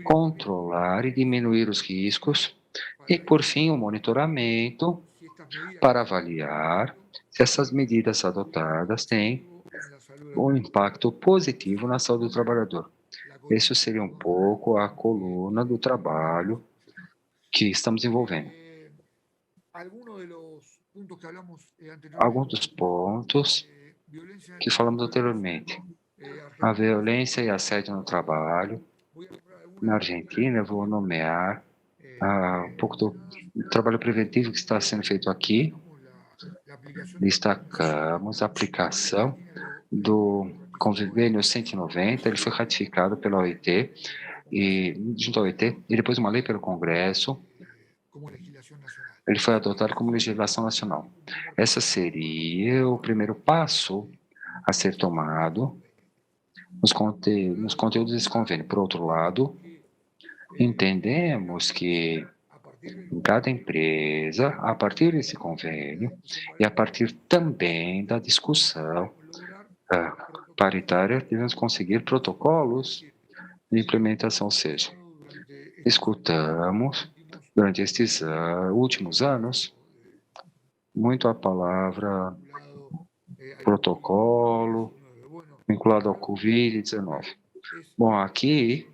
controlar e diminuir os riscos. E, por fim, o monitoramento para avaliar se essas medidas adotadas têm um impacto positivo na saúde do trabalhador. Isso seria um pouco a coluna do trabalho que estamos envolvendo. Alguns dos pontos que falamos anteriormente. A violência e assédio no trabalho. Na Argentina, eu vou nomear um pouco do trabalho preventivo que está sendo feito aqui. Destacamos a aplicação do Convênio 190, ele foi ratificado pela OIT, junto à OIT, e depois uma lei pelo Congresso, ele foi adotado como legislação nacional. Essa seria o primeiro passo a ser tomado nos conteúdos desse convênio. Por outro lado, entendemos que, em cada empresa, a partir desse convênio e a partir também da discussão paritária, devemos conseguir protocolos de implementação, ou seja, escutamos durante estes últimos anos muito a palavra protocolo vinculado ao Covid-19. Bom, aqui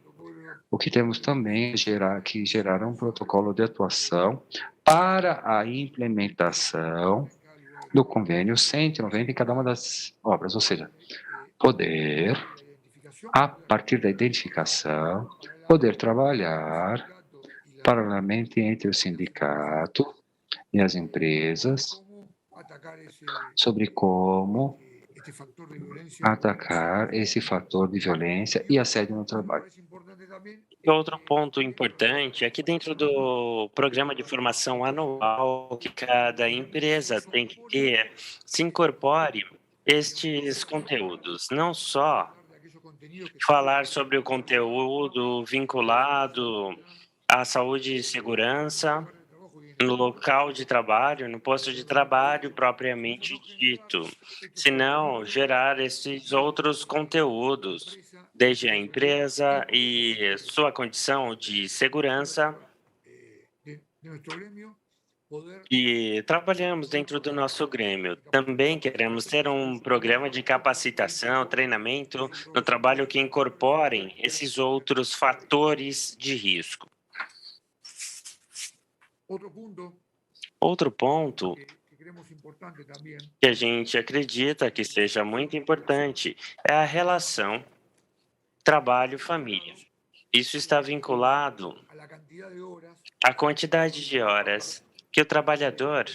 o que temos também é gerar um protocolo de atuação para a implementação do convênio 190 em cada uma das obras, ou seja, poder, a partir da identificação, poder trabalhar paralelamente entre o sindicato e as empresas sobre como atacar esse fator de violência e assédio no trabalho. E outro ponto importante é que dentro do programa de formação anual que cada empresa tem que ter, se incorpore estes conteúdos, não só falar sobre o conteúdo vinculado à saúde e segurança no local de trabalho, no posto de trabalho propriamente dito, senão gerar esses outros conteúdos, desde a empresa e sua condição de segurança. E trabalhamos dentro do nosso grêmio. Também queremos ter um programa de capacitação, treinamento no trabalho que incorporem esses outros fatores de risco. Outro ponto que a gente acredita que seja muito importante é a relação trabalho-família. Isso está vinculado à quantidade de horas que o trabalhador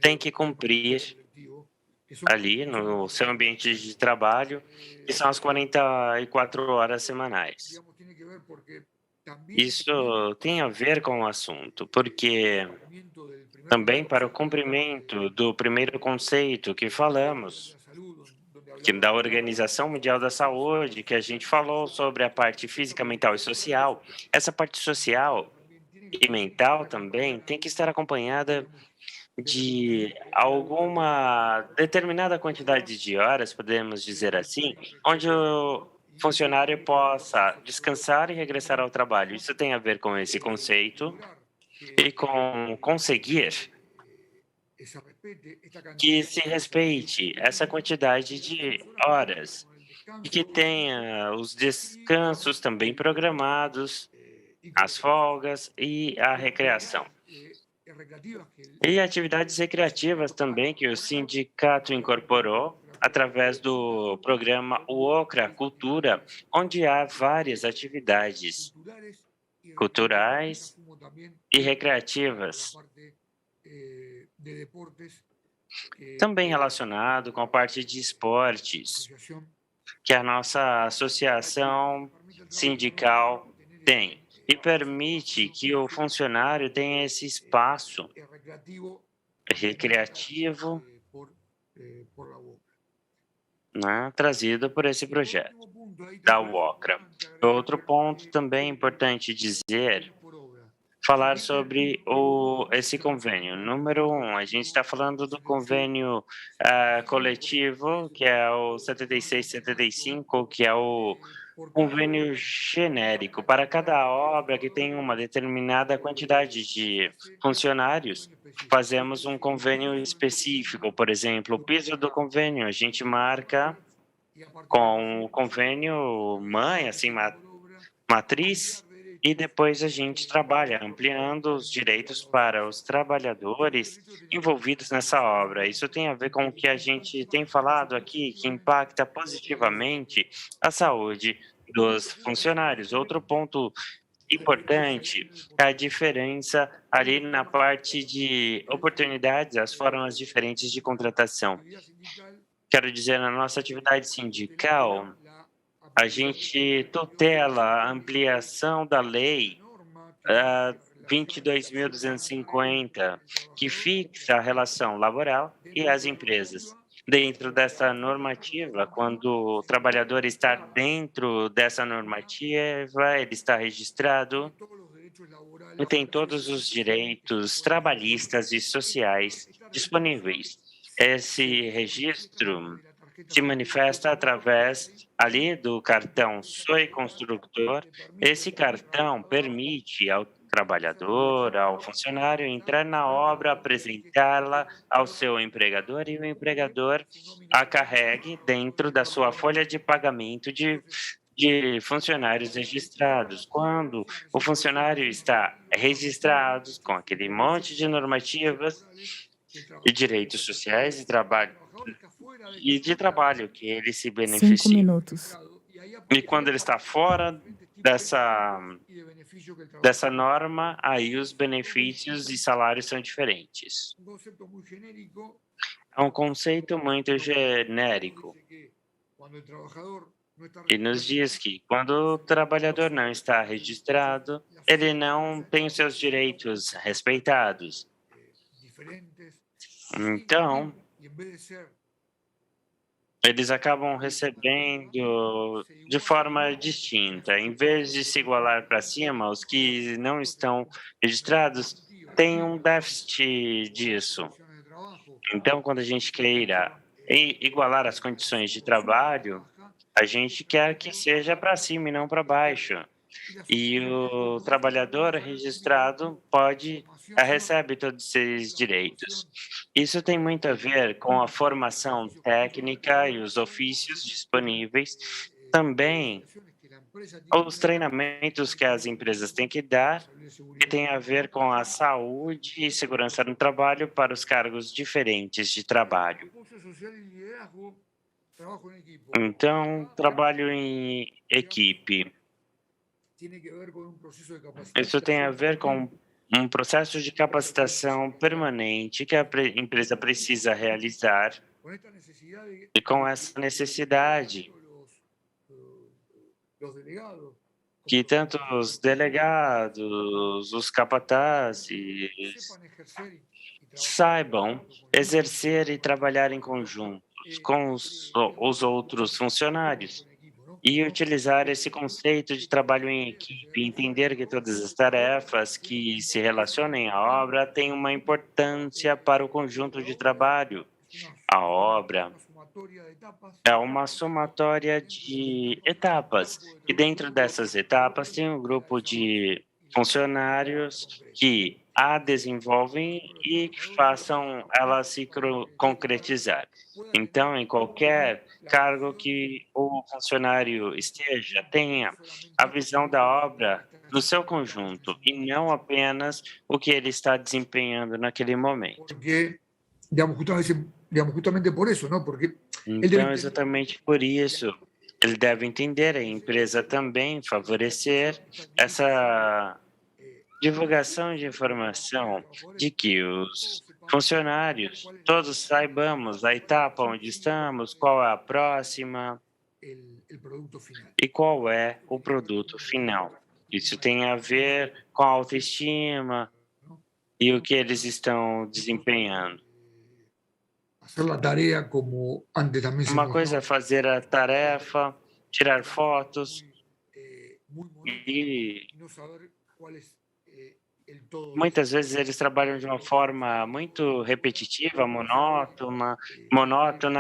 tem que cumprir ali no seu ambiente de trabalho, que são as 44 horas semanais. Isso tem a ver com o assunto, porque também para o cumprimento do primeiro conceito que falamos, que da Organização Mundial da Saúde, que a gente falou sobre a parte física, mental e social, essa parte social e mental também tem que estar acompanhada de alguma determinada quantidade de horas, podemos dizer assim, onde o funcionário possa descansar e regressar ao trabalho. Isso tem a ver com esse conceito e com conseguir que se respeite essa quantidade de horas e que tenha os descansos também programados, as folgas e a recreação. E atividades recreativas também que o sindicato incorporou através do programa UOCRA Cultura, onde há várias atividades culturais e recreativas, também relacionado com a parte de esportes, que a nossa associação sindical tem, e permite que o funcionário tenha esse espaço recreativo, né, trazido por esse projeto da UOCRA. Outro ponto também importante dizer, falar sobre esse convênio. Número 1, a gente está falando do convênio coletivo, que é o 7675, que é o convênio genérico. Para cada obra que tem uma determinada quantidade de funcionários, fazemos um convênio específico. Por exemplo, o piso do convênio, a gente marca com o convênio mãe, assim, matriz, e depois a gente trabalha ampliando os direitos para os trabalhadores envolvidos nessa obra. Isso tem a ver com o que a gente tem falado aqui, que impacta positivamente a saúde dos funcionários. Outro ponto importante é a diferença ali na parte de oportunidades, as formas diferentes de contratação. Quero dizer, na nossa atividade sindical, a gente tutela a ampliação da lei 22.250, que fixa a relação laboral e as empresas. Dentro dessa normativa, quando o trabalhador está dentro dessa normativa, ele está registrado e tem todos os direitos trabalhistas e sociais disponíveis. Esse registro se manifesta através ali do cartão Soy Construtor. Esse cartão permite ao trabalhador, ao funcionário entrar na obra, apresentá-la ao seu empregador e o empregador a carregue dentro da sua folha de pagamento de funcionários registrados. Quando o funcionário está registrado com aquele monte de normativas e direitos sociais e de trabalho que ele se 5 beneficia. minutos. E quando ele está fora dessa norma, aí os benefícios e salários são diferentes. É um conceito muito genérico e nos diz que quando o trabalhador não está registrado, ele não tem os seus direitos respeitados. Então, eles acabam recebendo de forma distinta. Em vez de se igualar para cima, os que não estão registrados têm um déficit disso. Então, quando a gente queira igualar as condições de trabalho, a gente quer que seja para cima e não para baixo. E o trabalhador registrado recebe todos esses direitos. Isso tem muito a ver com a formação técnica e os ofícios disponíveis, também os treinamentos que as empresas têm que dar, que tem a ver com a saúde e segurança no trabalho para os cargos diferentes de trabalho. Então, trabalho em equipe. Isso tem a ver com um processo de capacitação permanente que a empresa precisa realizar e com essa necessidade que tanto os delegados, os capatazes saibam exercer e trabalhar em conjunto com os outros funcionários e utilizar esse conceito de trabalho em equipe, entender que todas as tarefas que se relacionem à obra têm uma importância para o conjunto de trabalho. A obra é uma somatória de etapas, e dentro dessas etapas tem um grupo de funcionários que a desenvolvem e que façam ela se concretizar. Então, em qualquer cargo que o funcionário esteja, tenha a visão da obra no seu conjunto e não apenas o que ele está desempenhando naquele momento. Justamente por isso, não? Porque então, exatamente por isso, ele deve entender, a empresa também favorecer essa divulgação de informação de que os funcionários todos saibamos a etapa onde estamos, qual é a próxima e qual é o produto final. Isso tem a ver com a autoestima e o que eles estão desempenhando. Uma coisa é fazer a tarefa, tirar fotos e muitas vezes eles trabalham de uma forma muito repetitiva, monótona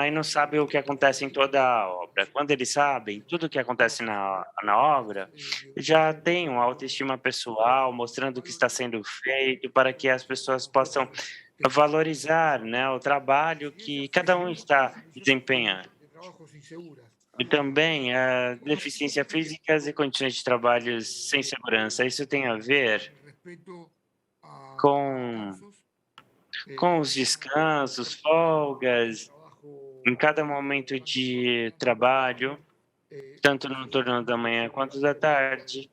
e não sabem o que acontece em toda a obra. Quando eles sabem tudo o que acontece na obra, já tem uma autoestima pessoal, mostrando o que está sendo feito para que as pessoas possam valorizar, né, o trabalho que cada um está desempenhando. E também a deficiência física e condições de trabalho sem segurança. Isso tem a ver com os descansos, folgas, em cada momento de trabalho, tanto no turno da manhã quanto da tarde.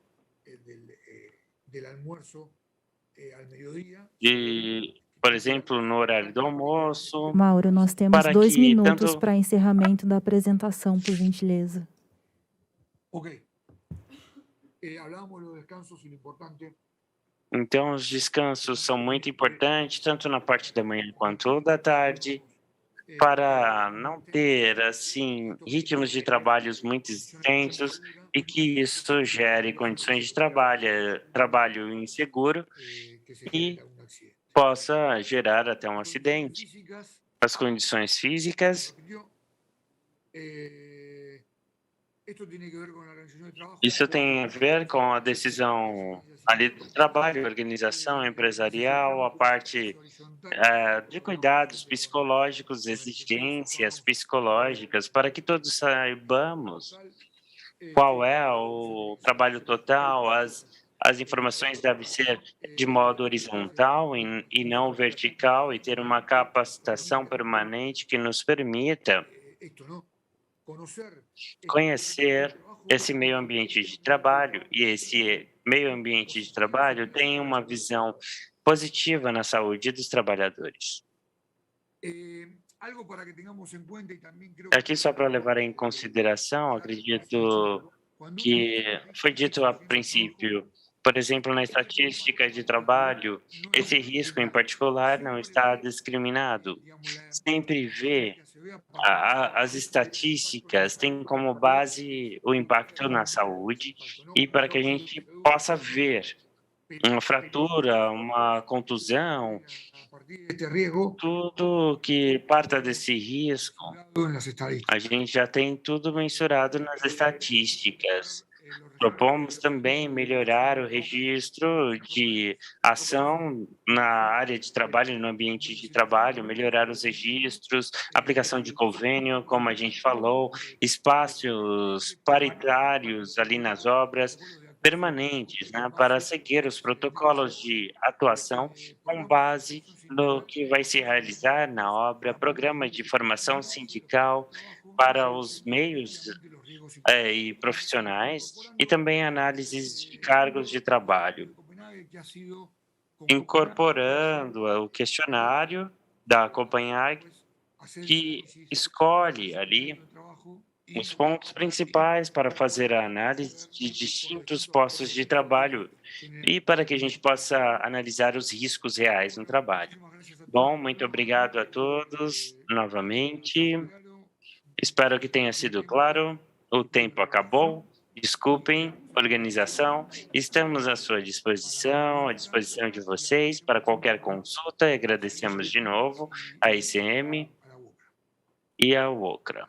E, por exemplo, no horário do almoço. Mauro, nós temos 2 minutos para encerramento da apresentação, por gentileza. Ok. Hablamos de los descansos y lo importante. Então, os descansos são muito importantes, tanto na parte da manhã quanto da tarde, para não ter, assim, ritmos de trabalhos muito intensos e que isso gere condições de trabalho inseguro que se e genera un accidente. possa gerar até um acidente. Físicas, As condições físicas, esto tiene que ver con la organización de trabajo. isso tem a ver com a decisão ali do trabalho, organização empresarial, a parte de cuidados psicológicos, exigências psicológicas, para que todos saibamos qual é o trabalho total, as informações devem ser de modo horizontal e não vertical e ter uma capacitação permanente que nos permita conhecer esse meio ambiente de trabalho, e esse meio ambiente de trabalho tem uma visão positiva na saúde dos trabalhadores. Aqui, só para levar em consideração, acredito que foi dito a princípio, por exemplo, na estatística de trabalho, esse risco em particular não está discriminado. Sempre vê as estatísticas têm como base o impacto na saúde e para que a gente possa ver uma fratura, uma contusão, tudo que parta desse risco, a gente já tem tudo mensurado nas estatísticas. Propomos também melhorar o registro de ação na área de trabalho, no ambiente de trabalho, melhorar os registros, aplicação de convênio, como a gente falou, espaços paritários ali nas obras, permanentes, né, para seguir os protocolos de atuação com base no que vai se realizar na obra, programas de formação sindical para os meios e profissionais, e também análises de cargos de trabalho, incorporando o questionário da Copenhague, que escolhe ali os pontos principais para fazer a análise de distintos postos de trabalho e para que a gente possa analisar os riscos reais no trabalho. Bom, muito obrigado a todos novamente. Espero que tenha sido claro. O tempo acabou. Desculpem, organização. Estamos à sua disposição, à disposição de vocês para qualquer consulta. E agradecemos de novo a ICM e a UOCRA.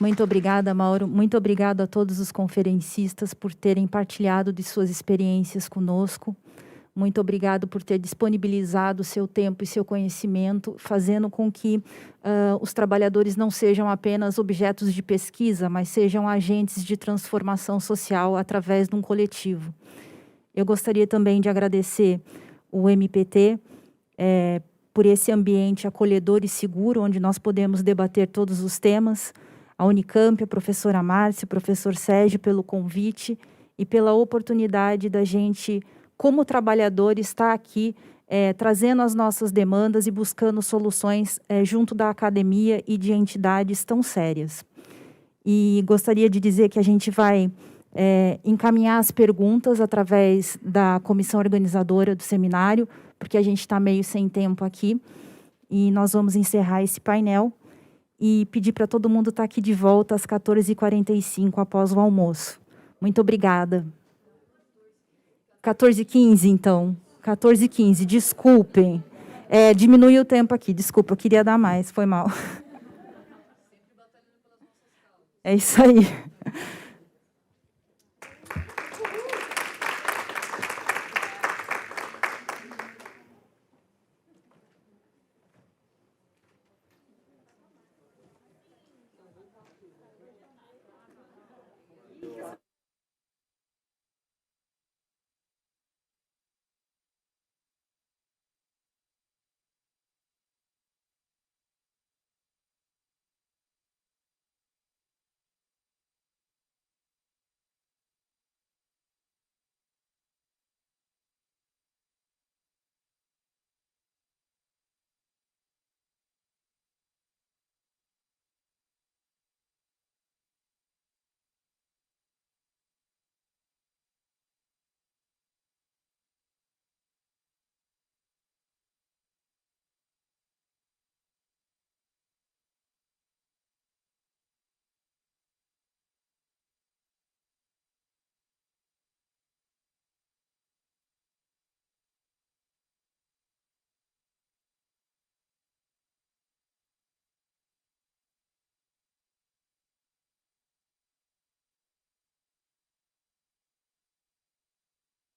Muito obrigada, Mauro. Muito obrigado a todos os conferencistas por terem partilhado de suas experiências conosco. Muito obrigado por ter disponibilizado o seu tempo e seu conhecimento, fazendo com que os trabalhadores não sejam apenas objetos de pesquisa, mas sejam agentes de transformação social através de um coletivo. Eu gostaria também de agradecer o MPT por esse ambiente acolhedor e seguro, onde nós podemos debater todos os temas, a Unicamp, a professora Márcia, o professor Sérgio, pelo convite e pela oportunidade da gente, como trabalhador, estar aqui trazendo as nossas demandas e buscando soluções junto da academia e de entidades tão sérias. E gostaria de dizer que a gente vai encaminhar as perguntas através da comissão organizadora do seminário, porque a gente está meio sem tempo aqui, e nós vamos encerrar esse painel e pedir para todo mundo estar aqui de volta às 14h45, após o almoço. Muito obrigada. 14h15, então. 14h15, desculpem. Diminui o tempo aqui, desculpa, eu queria dar mais, foi mal. É isso aí.